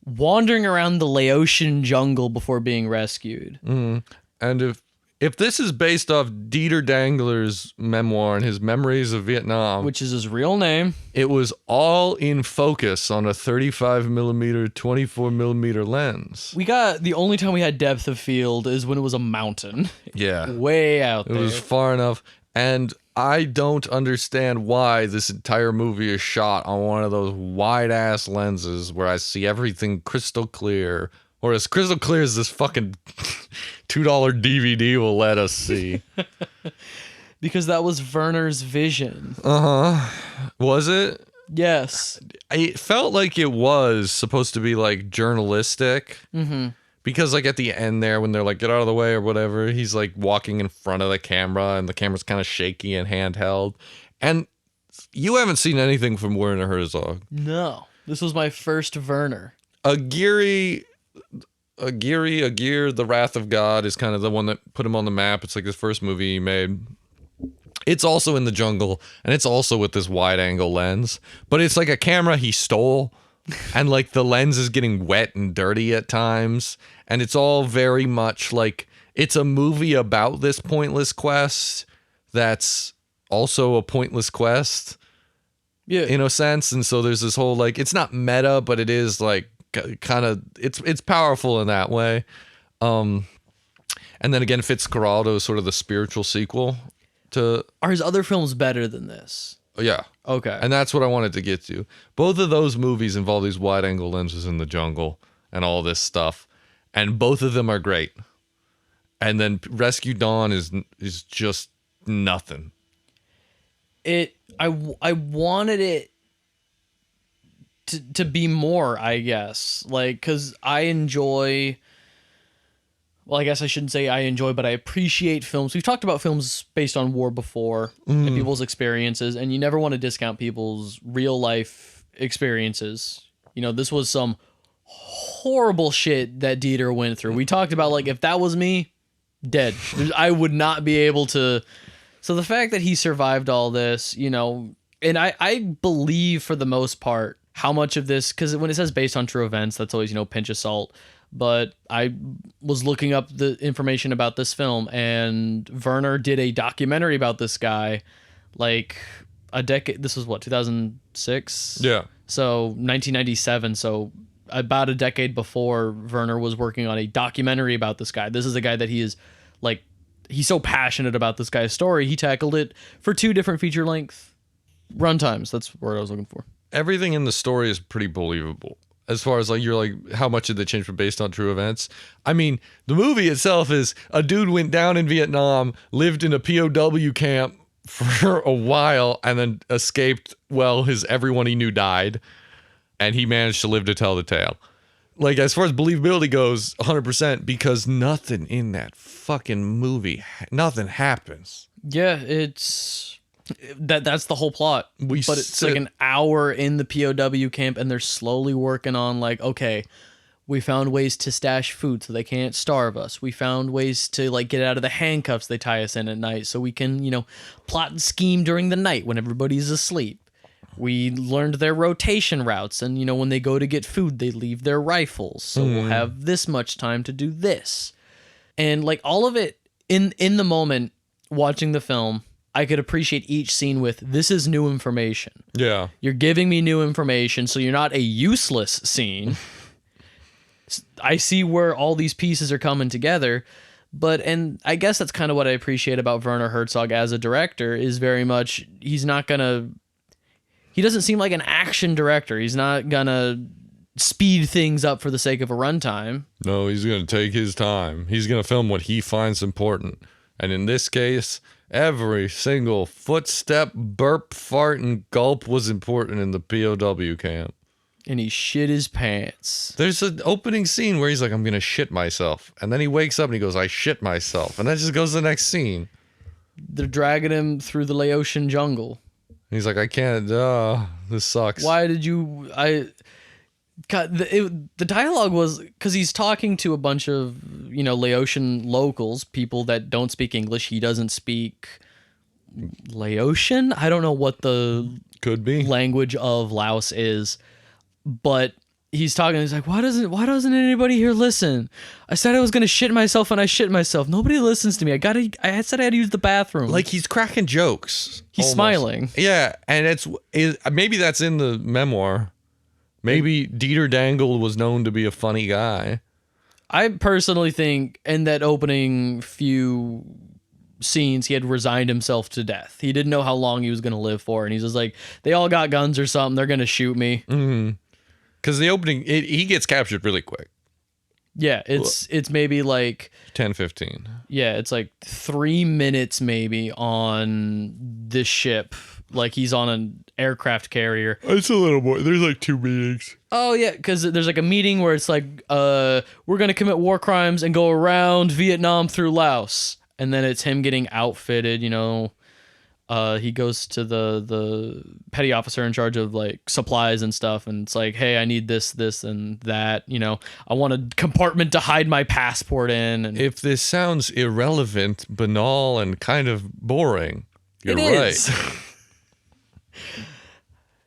wandering around the Laotian jungle before being rescued. And if this is based off Deiter Dangler's memoir and his memories of Vietnam, Which is his real name. it was all in focus on a 35 millimeter, 24 millimeter lens. We got the only time we had depth of field is when it was a mountain. Yeah, Way out it there. was far enough, and I don't understand why this entire movie is shot on one of those wide ass lenses where I see everything crystal clear, or as crystal clear as this fucking $2 DVD will let us see. Because that was Werner's vision. Was it? Yes. It felt like it was supposed to be like journalistic. Because like at the end there, when they're like, get out of the way or whatever, he's like walking in front of the camera and the camera's kind of shaky and handheld. And you haven't seen anything from Werner Herzog. No. This was my first Werner. Aguirre, The Wrath of God is kind of the one that put him on the map. It's like his first movie he made. It's also in the jungle, and it's also with this wide angle lens, but it's like a camera he stole, and like the lens is getting wet and dirty at times, and it's all very much like it's a movie about this pointless quest that's also a pointless quest. Yeah. In a sense, and so there's this whole like it's not meta, but it is like kind of it's powerful in that way. And then again, Fitzcarraldo is sort of the spiritual sequel to. Are his other films better than this? Yeah. Okay. And that's what I wanted to get to. Both of those movies involve these wide angle lenses in the jungle and all this stuff, and both of them are great. And then Rescue Dawn is just nothing. I wanted it to be more, I guess. Like, because I enjoy... Well, I guess I shouldn't say I enjoy, but I appreciate films. We've talked about films based on war before and people's experiences, and you never want to discount people's real life experiences. You know, this was some horrible shit that Deiter went through. We talked about, like, if that was me, dead. I would not be able to... So the fact that he survived all this, you know, and I believe for the most part how much of this, because when it says based on true events, that's always, you know, pinch of salt. But I was looking up the information about this film, and Werner did a documentary about this guy like a decade. This was what, 2006? Yeah. So 1997. So about a decade before, Werner was working on a documentary about this guy. This is a guy that he is like, he's so passionate about this guy's story. He tackled it for 2 different feature length runtimes. That's the word I was looking for. Everything in the story is pretty believable. As far as like, you're like, how much did they change from based on true events? I mean, the movie itself is a dude went down in Vietnam, lived in a POW camp for a while, and then escaped. Well, everyone he knew died, and he managed to live to tell the tale. Like, as far as believability goes, 100%, because nothing in that fucking movie, nothing happens. Yeah, it's that's the whole plot. But it's like an hour in the POW camp, and they're slowly working on like, okay, we found ways to stash food so they can't starve us. We found ways to like get out of the handcuffs they tie us in at night so we can, you know, plot and scheme during the night when everybody's asleep. We learned their rotation routes, and you know, when they go to get food, they leave their rifles. So we'll have this much time to do this. And like all of it in the moment watching the film, I could appreciate each scene with, this is new information. Yeah. You're giving me new information, so you're not a useless scene. I see where all these pieces are coming together. And I guess that's kind of what I appreciate about Werner Herzog as a director, is very much, he doesn't seem like an action director. He's not gonna speed things up for the sake of a runtime. No, he's going to take his time. He's going to film what he finds important. And in this case, every single footstep, burp, fart, and gulp was important in the POW camp. And he shit his pants. There's an opening scene where he's like, I'm going to shit myself. And then he wakes up and he goes, I shit myself. And then just goes to the next scene. They're dragging him through the Laotian jungle. And he's like, I can't, this sucks. Why did you, God, the dialogue was, because he's talking to a bunch of, Laotian locals, people that don't speak English. He doesn't speak Laotian. I don't know what the could be language of Laos is, but he's talking. He's like, why doesn't anybody here listen? I said I was gonna shit myself, and I shit myself. Nobody listens to me. I said I had to use the bathroom. Like, he's cracking jokes. He's almost smiling. Yeah, and maybe that's in the memoir. Maybe Deiter Dengler was known to be a funny guy. I personally think in that opening few scenes, he had resigned himself to death. He didn't know how long he was going to live for. And he's just like, they all got guns or something. They're going to shoot me. Mm-hmm. Because the opening, he gets captured really quick. Yeah, it's maybe like 10-15. Yeah, it's like 3 minutes maybe on this ship. Like he's on an aircraft carrier. It's a little more. There's like 2 meetings. Oh yeah, because there's like a meeting where it's like, we're gonna commit war crimes and go around Vietnam through Laos, and then it's him getting outfitted. He goes to the petty officer in charge of like supplies and stuff, and it's like, hey, I need this, and that. I want a compartment to hide my passport in. And if this sounds irrelevant, banal, and kind of boring, you're right.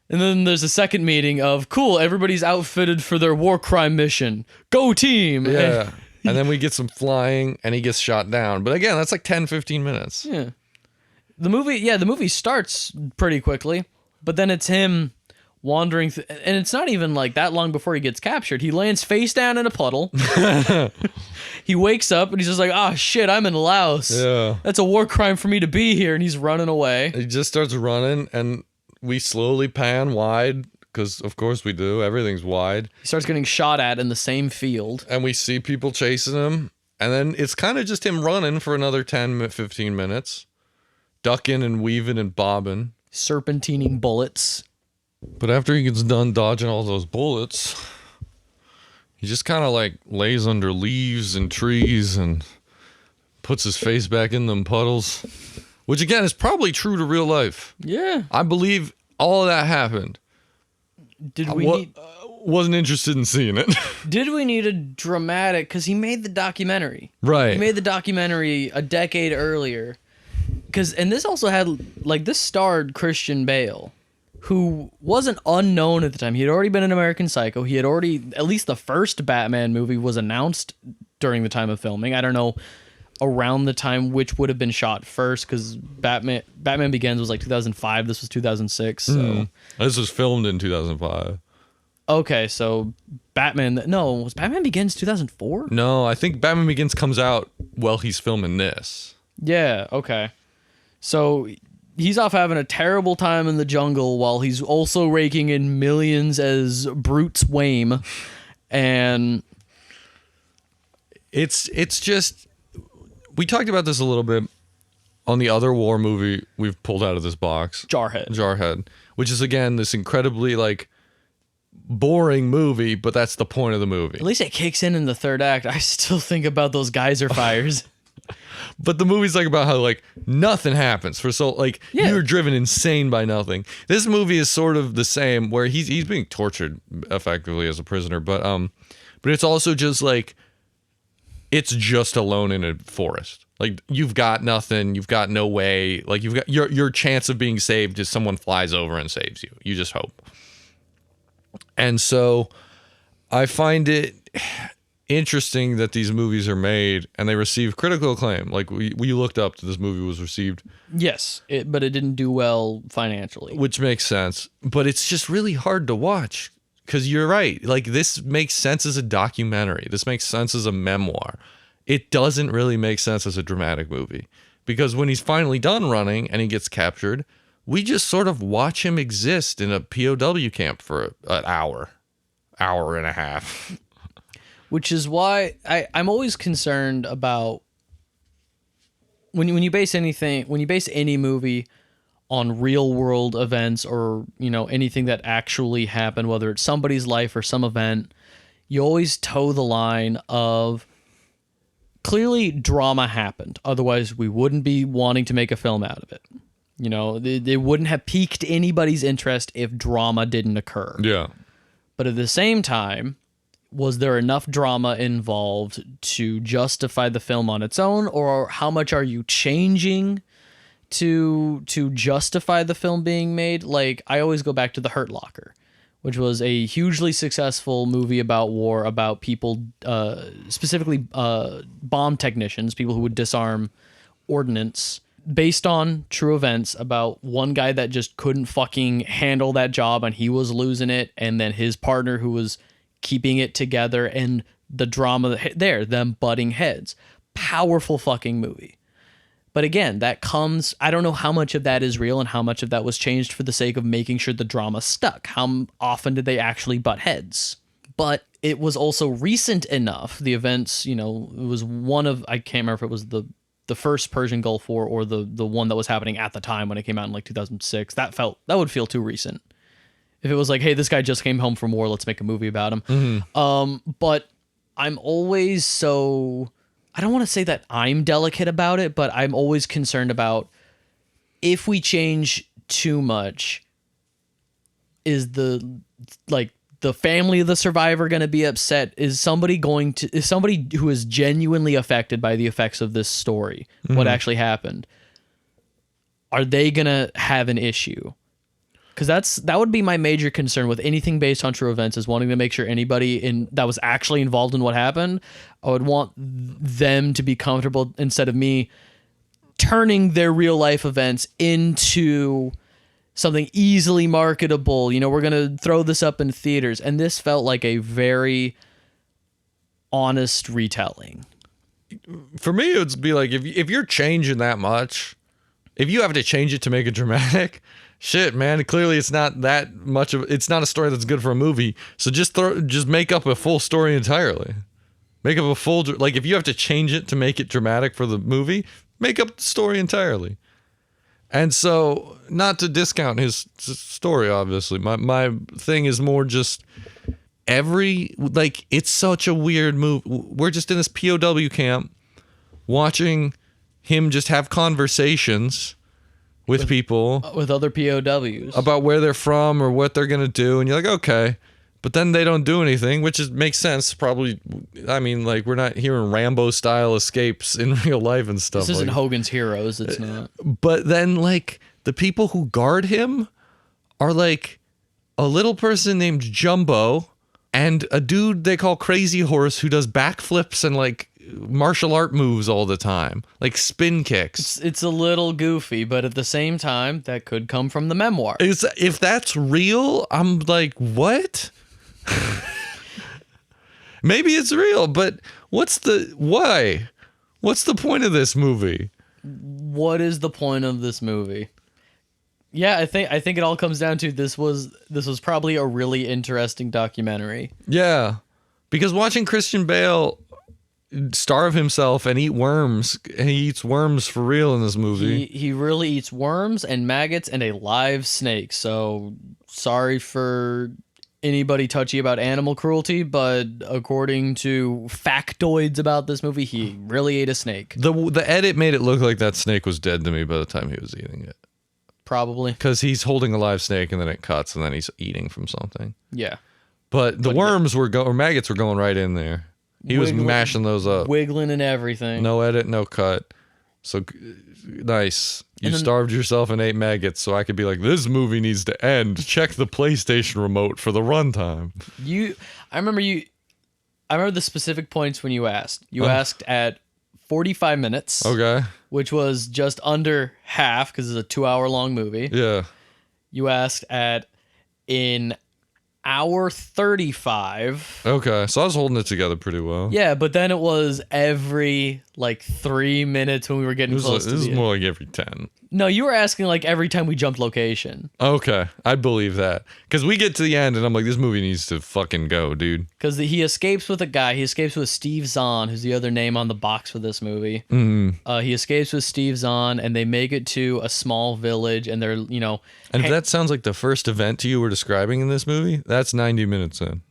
And then there's a second meeting of, cool, everybody's outfitted for their war crime mission. Go team! Yeah. And then we get some flying, and he gets shot down. But again, that's like 10-15 minutes. Yeah. The movie starts pretty quickly, but then it's him wandering and it's not even like that long before he gets captured. He lands face down in a puddle. He wakes up and he's just like, oh shit, I'm in Laos. Yeah. That's a war crime for me to be here. And he's running away. He just starts running, and we slowly pan wide, because of course we do. Everything's wide. He starts getting shot at in the same field. And we see people chasing him. And then it's kind of just him running for another 10-15 minutes. Ducking and weaving and bobbing. Serpentining bullets. But after he gets done dodging all those bullets, he just kind of like lays under leaves and trees and puts his face back in them puddles. Which again is probably true to real life. Yeah. I believe all of that happened. Wasn't interested in seeing it. Did we need a dramatic, because he made the documentary. Right. He made the documentary a decade earlier. And this also had, like, this starred Christian Bale, who wasn't unknown at the time. He had already been in American Psycho. He had already, at least the first Batman movie was announced during the time of filming. I don't know around the time which would have been shot first, because Batman Begins was like 2005. This was 2006. So This was filmed in 2005. Okay, so was Batman Begins 2004? No, I think Batman Begins comes out while he's filming this. Yeah, okay. So he's off having a terrible time in the jungle while he's also raking in millions as Bruce Wayne. And it's just, we talked about this a little bit on the other war movie we've pulled out of this box. Jarhead, which is again this incredibly like boring movie, but that's the point of the movie. At least it kicks in the third act. I still think about those geyser fires. But the movie's like about how like nothing happens for you're driven insane by nothing. This movie is sort of the same, where he's being tortured effectively as a prisoner, but it's also just like, it's just alone in a forest. Like, you've got nothing, you've got no way, like you've got your chance of being saved is someone flies over and saves you. You just hope. And so I find it interesting that these movies are made and they receive critical acclaim. Like we looked up that this movie was received. Yes, but it didn't do well financially. Which makes sense. But it's just really hard to watch because you're right. Like this makes sense as a documentary. This makes sense as a memoir. It doesn't really make sense as a dramatic movie because when he's finally done running and he gets captured, we just sort of watch him exist in a POW camp for an hour and a half. Which is why I'm always concerned about when you base any movie on real world events or, anything that actually happened, whether it's somebody's life or some event, you always toe the line of clearly drama happened. Otherwise, we wouldn't be wanting to make a film out of it. They wouldn't have piqued anybody's interest if drama didn't occur. Yeah. But at the same time, was there enough drama involved to justify the film on its own, or how much are you changing to justify the film being made? Like, I always go back to The Hurt Locker, which was a hugely successful movie about war, about people, specifically bomb technicians, people who would disarm ordnance, based on true events about one guy that just couldn't fucking handle that job and he was losing it, and then his partner who was keeping it together, and the drama there, them butting heads. Powerful fucking movie. But again, that comes, I don't know how much of that is real and how much of that was changed for the sake of making sure the drama stuck. How often did they actually butt heads? But it was also recent enough. The events, it was one of, I can't remember if it was the first Persian Gulf War or the one that was happening at the time when it came out in like 2006. That would feel too recent. If it was like, hey, this guy just came home from war, let's make a movie about him. Mm-hmm. But I'm always so, I don't want to say that I'm delicate about it, but I'm always concerned about if we change too much, is the family of the survivor going to be upset? Is somebody who is genuinely affected by the effects of this story, what actually happened, are they going to have an issue? Because that would be my major concern with anything based on true events, is wanting to make sure anybody that was actually involved in what happened, I would want them to be comfortable instead of me turning their real life events into something easily marketable. We're going to throw this up in theaters. And this felt like a very honest retelling. For me, it would be like, if you're changing that much, if you have to change it to make it dramatic, shit, man, clearly it's not that much of, it's not a story that's good for a movie. So just make up a full story entirely. Make up a full, like if you have to change it to make it dramatic for the movie, make up the story entirely. And so, not to discount his story, obviously, my thing is more just it's such a weird move. We're just in this POW camp watching him just have conversations with people, with other POWs, about where they're from or what they're gonna do, and you're like, okay, but then they don't do anything, which makes sense. Probably, I mean, like, we're not hearing Rambo style escapes in real life and stuff. This isn't Hogan's Heroes. It's not. But then, like, the people who guard him are like a little person named Jumbo and a dude they call Crazy Horse who does backflips and like martial art moves all the time, like spin kicks. It's a little goofy, but at the same time, that could come from the memoir. If that's real, I'm like, what? Maybe it's real, but why? What's the point of this movie? What is the point of this movie? Yeah, I think it all comes down to this was probably a really interesting documentary. Yeah, because watching Christian Bale starve himself and eat worms, and he eats worms for real in this movie. He really eats worms and maggots and a live snake. So sorry for anybody touchy about animal cruelty, but according to factoids about this movie, he really ate a snake. The edit made it look like that snake was dead to me by the time he was eating it. Probably. Because he's holding a live snake and then it cuts and then he's eating from something. Yeah. But the worms or maggots were going right in there. He was mashing those up. Wiggling and everything. No edit, no cut. So nice. You starved yourself and ate maggots so I could be like, this movie needs to end. Check the PlayStation remote for the runtime. I remember I remember the specific points when you asked. You asked at 45 minutes. Okay. Which was just under half because it's a 2-hour long movie. Yeah. You asked at an hour 35. Okay. So I was holding it together pretty well. Yeah, but then it was every like 3 minutes when we were getting close to It was the more like every 10. No, you were asking like every time we jumped location. Okay. I'd believe that. Because we get to the end and I'm like, this movie needs to fucking go, dude. Because he escapes with a guy. He escapes with Steve Zahn, who's the other name on the box for this movie. He escapes with Steve Zahn, and they make it to a small village, and they're, you know... And if that sounds like the first event to you were describing in this movie, that's 90 minutes in.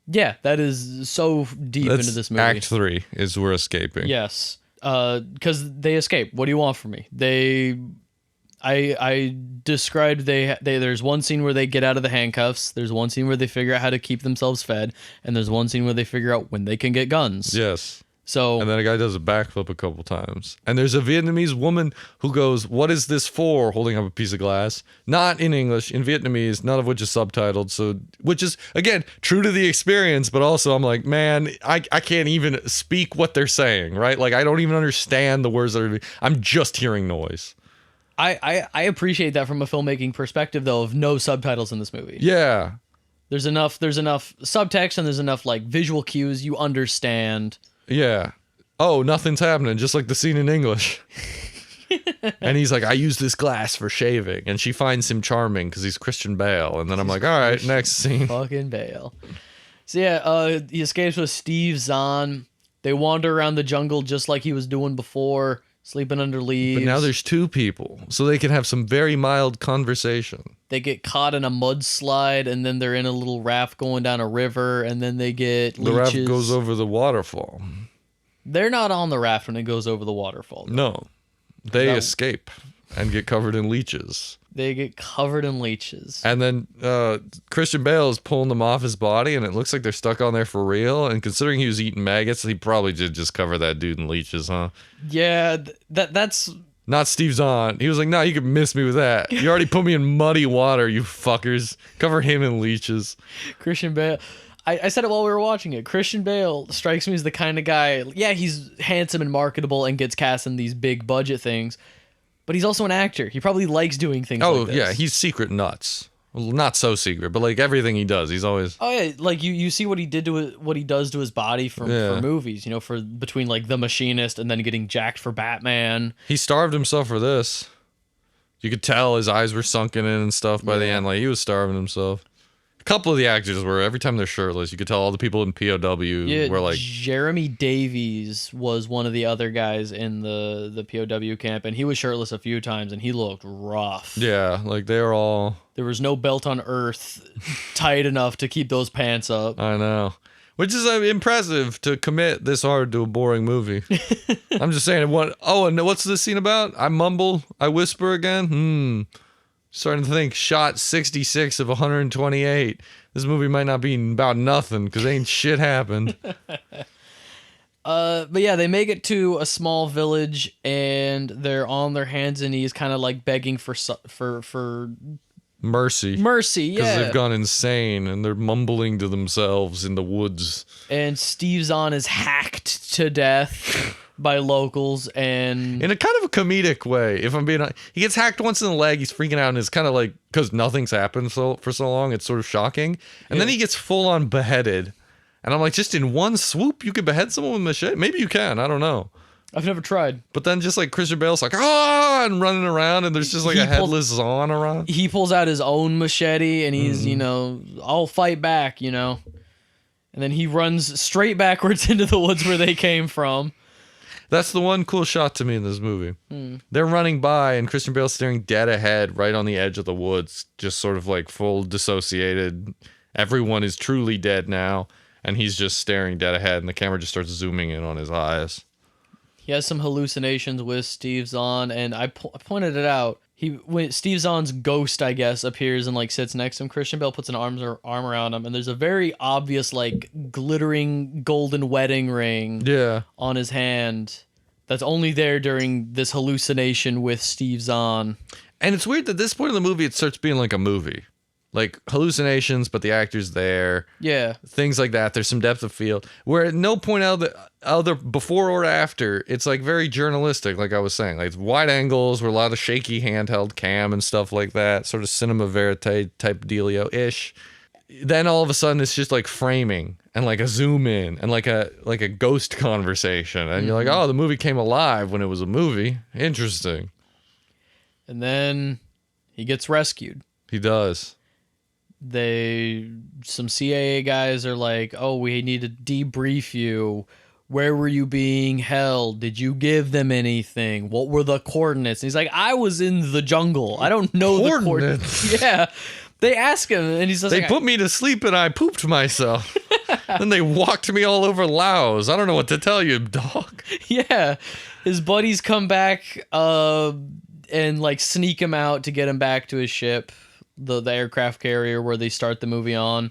Yeah, that is so deep into this movie. Act 3 is we're escaping. Yes. Because they escape. What do you want from me? I described there's one scene where they get out of the handcuffs, there's one scene where they figure out how to keep themselves fed, and there's one scene where they figure out when they can get guns. Yes. So and then a guy does a backflip a couple times. And there's a Vietnamese woman who goes, "What is this for?" holding up a piece of glass. Not in English, in Vietnamese, none of which is subtitled. So, which is, again, true to the experience, but also I'm like, man, I can't even speak what they're saying, right? Like, I don't even understand the words that are, I'm just hearing noise. I appreciate that from a filmmaking perspective, though, of no subtitles in this movie. Yeah. There's enough subtext and there's enough like visual cues you understand. Yeah. Oh, nothing's happening, just like the scene in English. And he's like, I use this glass for shaving. And she finds him charming because he's Christian Bale. And then I'm like, all right, next scene. Fucking Bale. So yeah, he escapes with Steve Zahn. They wander around the jungle just like he was doing before, sleeping under leaves. But now there's two people, so they can have some very mild conversation. They get caught in a mudslide, and then they're in a little raft going down a river, and then they get leeches. The raft goes over the waterfall. They're not on the raft when it goes over the waterfall. No. They escape and get covered in leeches. They get covered in leeches. And then Christian Bale is pulling them off his body, and it looks like they're stuck on there for real. And considering he was eating maggots, he probably did just cover that dude in leeches, huh? Yeah, that's... Not Steve Zahn. He was like, nah, you could miss me with that. You already put me in muddy water, you fuckers. Cover him in leeches. Christian Bale... I said it while we were watching it. Christian Bale strikes me as the kind of guy... Yeah, he's handsome and marketable and gets cast in these big budget things. But he's also an actor. He probably likes doing things like this. Yeah, he's secret nuts. Well, not so secret, but like everything he does, he's always... Oh yeah, like you see what he did to what he does to his body for movies, you know, for between like The Machinist and then getting jacked for Batman. He starved himself for this. You could tell his eyes were sunken in and stuff by the end. Like, he was starving himself. A couple of the actors were, every time they're shirtless, you could tell all the people in POW were like... Jeremy Davies was one of the other guys in the POW camp, and he was shirtless a few times, and he looked rough. Yeah, like they were all... There was no belt on earth tight enough to keep those pants up. I know. Which is impressive to commit this hard to a boring movie. I'm just saying, and what's this scene about? I mumble, I whisper again? Starting to think, shot 66 of 128. This movie might not be about nothing because ain't shit happened. But yeah, they make it to a small village and they're on their hands and knees, kind of like begging for mercy. Mercy, yeah. Because they've gone insane and they're mumbling to themselves in the woods. And Steve Zahn is hacked to death by locals, and in a kind of a comedic way, if I'm being honest. He gets hacked once in the leg, he's freaking out, and it's kind of like, because nothing's happened for so long, it's sort of shocking. And then he gets full on beheaded, and I'm like, just in one swoop you could behead someone with a machete? Maybe you can, I don't know. I've never tried. But then just like Christian Bale's like, and running around, and there's just like a headless Zahn around. He pulls out his own machete, and he's, you know, I'll fight back, you know. And then he runs straight backwards into the woods where they came from. That's the one cool shot to me in this movie. They're running by, and Christian Bale's staring dead ahead right on the edge of the woods, just sort of like full dissociated. Everyone is truly dead now, and he's just staring dead ahead, and the camera just starts zooming in on his eyes. He has some hallucinations with Steve Zahn, and I pointed it out. When Steve Zahn's ghost, I guess, appears and like sits next to him, Christian Bale puts an arm around him, and there's a very obvious like glittering golden wedding ring on his hand that's only there during this hallucination with Steve Zahn. And it's weird that at this point in the movie it starts being like a movie. like hallucinations, but the actor's there. Yeah. Things like that. There's some depth of field where at no point either before or after, it's like very journalistic, like I was saying, like wide angles, where a lot of shaky handheld cam and stuff like that, sort of cinema verite type dealio-ish. Then all of a sudden it's just like framing and like a zoom in and like a ghost conversation. And you're like, oh, the movie came alive when it was a movie. Interesting. And then he gets rescued. He does. Some CIA guys are like, oh, we need to debrief you. Where were you being held? Did you give them anything? What were the coordinates? And he's like, I was in the jungle. I don't know the coordinates. Yeah. They ask him, and he says, they put me to sleep and I pooped myself. Then they walked me all over Laos. I don't know what to tell you, dog. Yeah. His buddies come back and like sneak him out to get him back to his ship, the aircraft carrier where they start the movie on.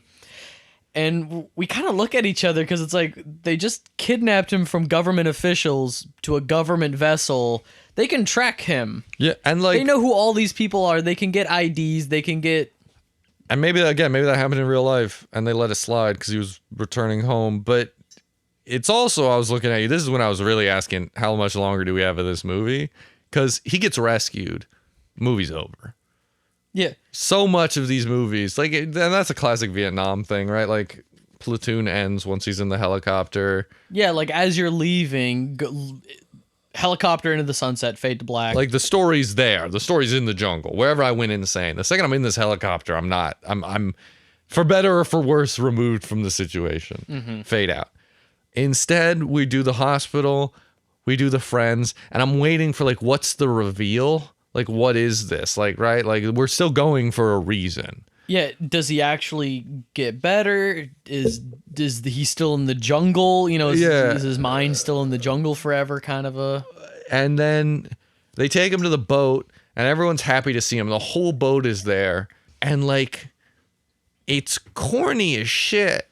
And we kind of look at each other because it's like they just kidnapped him from government officials to a government vessel. They can track him. Yeah, and like they know who all these people are. They can get IDs. They can get. And maybe that happened in real life, and they let it slide because he was returning home. But it's also, I was looking at you. This is when I was really asking, how much longer do we have of this movie? Because he gets rescued, movie's over. Yeah. So much of these movies, like, and that's a classic Vietnam thing, right? Like, Platoon ends once he's in the helicopter. Yeah, like as you're leaving, helicopter into the sunset, fade to black. Like the story's there. The story's in the jungle. Wherever I went insane. The second I'm in this helicopter, I'm not. I'm for better or for worse removed from the situation. Mm-hmm. Fade out. Instead, we do the hospital, we do the friends, and I'm waiting for like, what's the reveal? Like, what is this? Like, right? Like, we're still going for a reason. Yeah, does he actually get better? Is he still in the jungle? You know, is his mind still in the jungle forever? Kind of a. And then they take him to the boat, and everyone's happy to see him. The whole boat is there, and like, it's corny as shit.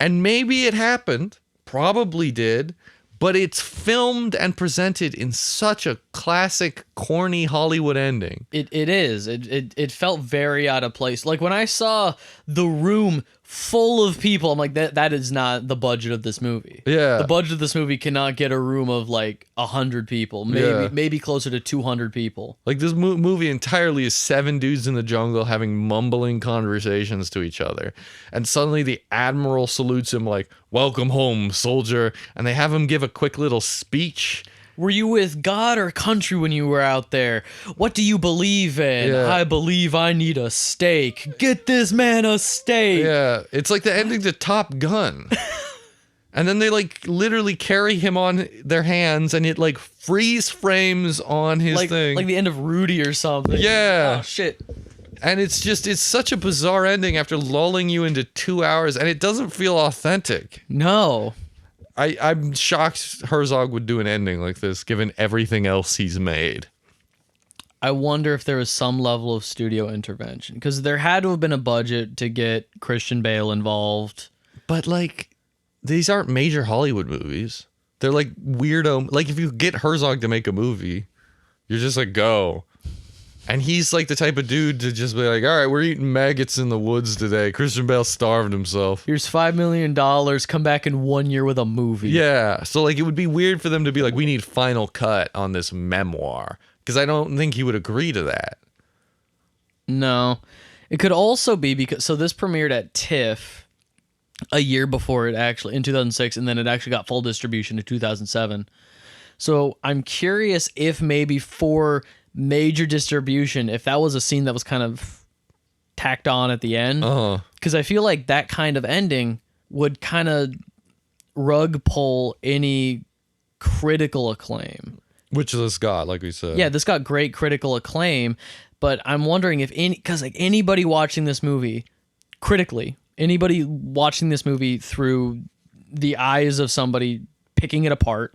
And maybe it happened, probably did, but it's filmed and presented in such a classic, corny Hollywood ending. It is. It felt very out of place. Like when I saw the room full of people, I'm like, that is not the budget of this movie. Yeah. The budget of this movie cannot get a room of like 100 people, maybe closer to 200 people. Like this movie entirely is 7 dudes in the jungle having mumbling conversations to each other. And suddenly the admiral salutes him like, welcome home, soldier. And they have him give a quick little speech. Were you with God or country when you were out there? What do you believe in? Yeah. I believe I need a steak. Get this man a steak. Yeah, it's like the ending to Top Gun. And then they like literally carry him on their hands and it like freeze frames on his thing. Like the end of Rudy or something. Yeah. Oh, shit. And it's such a bizarre ending after lulling you into 2 hours and it doesn't feel authentic. No. I'm shocked Herzog would do an ending like this, given everything else he's made. I wonder if there was some level of studio intervention, because there had to have been a budget to get Christian Bale involved. But, like, these aren't major Hollywood movies. They're, like, weirdo. Like, if you get Herzog to make a movie, you're just like, go. And he's like the type of dude to just be like, all right, we're eating maggots in the woods today. Christian Bale starved himself. Here's $5 million. Come back in 1 year with a movie. Yeah. So like it would be weird for them to be like, we need final cut on this memoir. Because I don't think he would agree to that. No. It could also be because, so this premiered at TIFF a year before it actually, in 2006, and then it actually got full distribution in 2007. So I'm curious if maybe for major distribution, if that was a scene that was kind of tacked on at the end, because I feel like that kind of ending would kind of rug pull any critical acclaim, which this got, like we said. Yeah, this got great critical acclaim, but I'm wondering if because like anybody watching this movie critically, anybody watching this movie through the eyes of somebody picking it apart,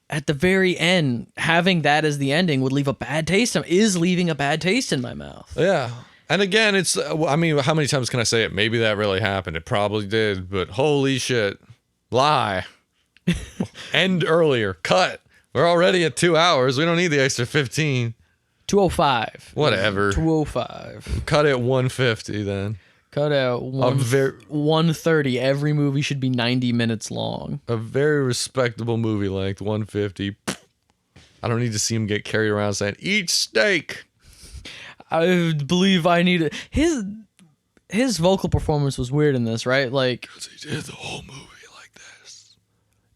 at the very end, having that as the ending would leave a bad taste. Is leaving a bad taste in my mouth. Yeah. And again, it's, I mean, how many times can I say it? Maybe that really happened. It probably did, but holy shit. Lie. End earlier. Cut. We're already at 2 hours. We don't need the extra 15. 205. Whatever. 205. Cut it 150 then. Cut out 130. Every movie should be 90 minutes long. A very respectable movie length, 150. I don't need to see him get carried around saying, eat steak. I believe I need it. His vocal performance was weird in this, right? Like, Because he did the whole movie like this.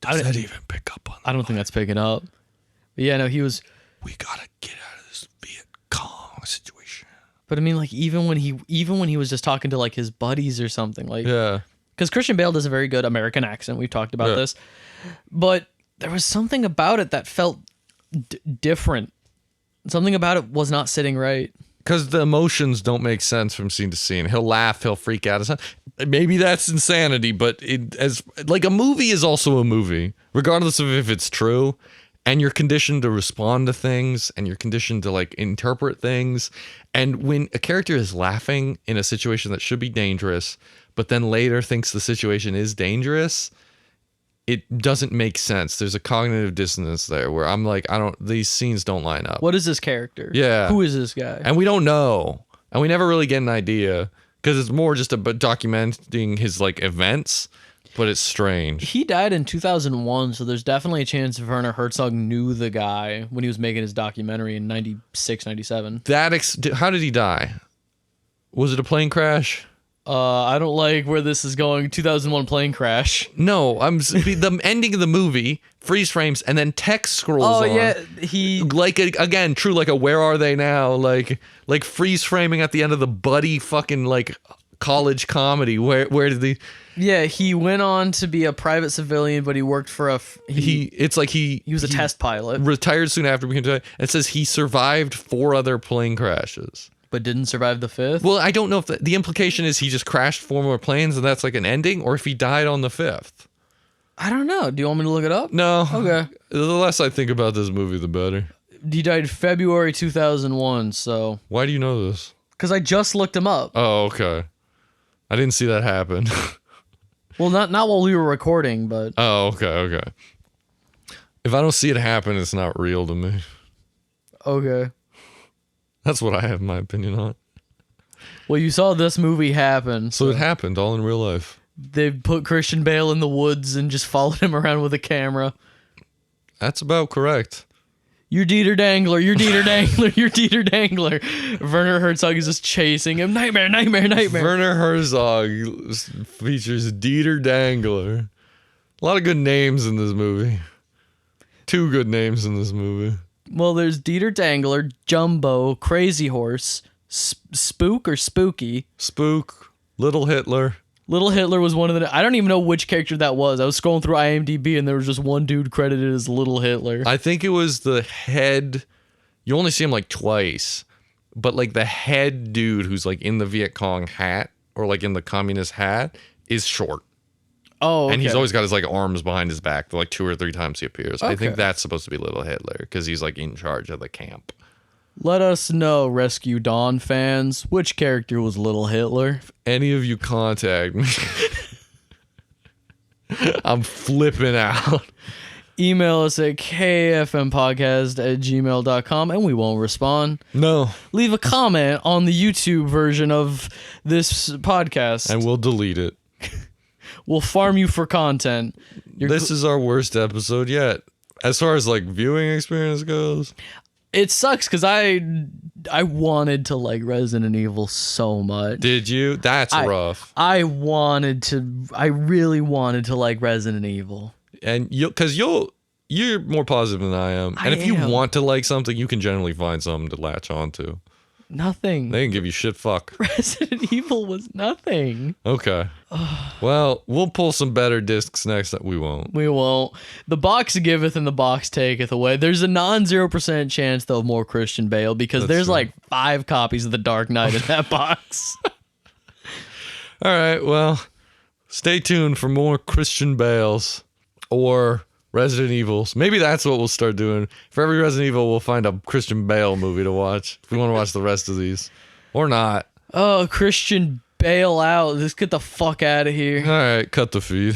Does that even pick up on I don't think that's picking up. But yeah, no, he was. We gotta get out of this Viet Cong situation. But I mean, like, even when he was just talking to like his buddies or something, like, Yeah. because Christian Bale does a very good American accent. We've talked about this, but there was something about it that felt different. Something about it was not sitting right. Because the emotions don't make sense from scene to scene. He'll laugh, he'll freak out. Maybe that's insanity, but as a movie is also a movie, regardless of if it's true. And you're conditioned to respond to things, and you're conditioned to like interpret things. And when a character is laughing in a situation that should be dangerous, but then later thinks the situation is dangerous, it doesn't make sense. There's a cognitive dissonance there where I'm like, these scenes don't line up. What is this character? Yeah. Who is this guy? And we don't know. And we never really get an idea because it's more just about documenting his like events, but it's strange. He died in 2001, so there's definitely a chance Werner Herzog knew the guy when he was making his documentary in 96, 97. How did he die? Was it a plane crash? I don't like where this is going. 2001 plane crash. No, the ending of the movie, freeze frames, and then text scrolls on. Oh, yeah, he... Like, again, true, like a where are they now? Like freeze framing at the end of the buddy fucking, like, college comedy. Where did he... Yeah, he went on to be a private civilian, but he worked for a... He was a test pilot. Retired soon after becoming... It says he survived 4 other plane crashes. But didn't survive the 5th? Well, I don't know if the implication is he just crashed 4 more planes and that's like an ending, or if he died on the 5th. I don't know. Do you want me to look it up? No. Okay. The less I think about this movie, the better. He died February 2001, so... Why do you know this? Because I just looked him up. Oh, okay. I didn't see that happen. Well, not while we were recording, but... Oh, okay. If I don't see it happen, it's not real to me. Okay. That's what I have my opinion on. Well, you saw this movie happen. So it happened all in real life. They put Christian Bale in the woods and just followed him around with a camera. That's about correct. You're Deiter Dengler. You're Deiter Dengler. You're Deiter Dengler. Werner Herzog is just chasing him. Nightmare. Werner Herzog features Deiter Dengler. A lot of good names in this movie. 2 good names in this movie. Well, there's Deiter Dengler, Jumbo, Crazy Horse, Spook or Spooky. Spook, Little Hitler. Little Hitler was one of the... I don't even know which character that was. I was scrolling through IMDb and there was just one dude credited as Little Hitler. I think it was the head. You only see him like twice. But like the head dude who's like in the Viet Cong hat or like in the communist hat is short. Oh, okay. And he's always got his like arms behind his back. Like 2 or 3 times he appears. Okay. I think that's supposed to be Little Hitler because he's like in charge of the camp. Let us know, Rescue Dawn fans, which character was Little Hitler? If any of you contact me, I'm flipping out. Email us at kafmpodcast@gmail.com and we won't respond. No. Leave a comment on the YouTube version of this podcast. And we'll delete it. We'll farm you for content. This is our worst episode yet. As far as like viewing experience goes. It sucks because I wanted to like Resident Evil so much. Did you? That's rough. I really wanted to like Resident Evil. And you're more positive than I am. And if you want to like something, you can generally find something to latch onto. Nothing. They can give you shit fuck. Resident Evil was nothing. Okay. Well, we'll pull some better discs next that we won't. We won't. The box giveth and the box taketh away. There's a non-0% chance though of more Christian Bale because there's like 5 copies of The Dark Knight in that box. All right. Well, stay tuned for more Christian Bales or Resident Evils. Maybe that's what we'll start doing. For every Resident Evil, we'll find a Christian Bale movie to watch. If we want to watch the rest of these. Or not. Oh, Christian Bale out. Let's get the fuck out of here. All right, cut the feed.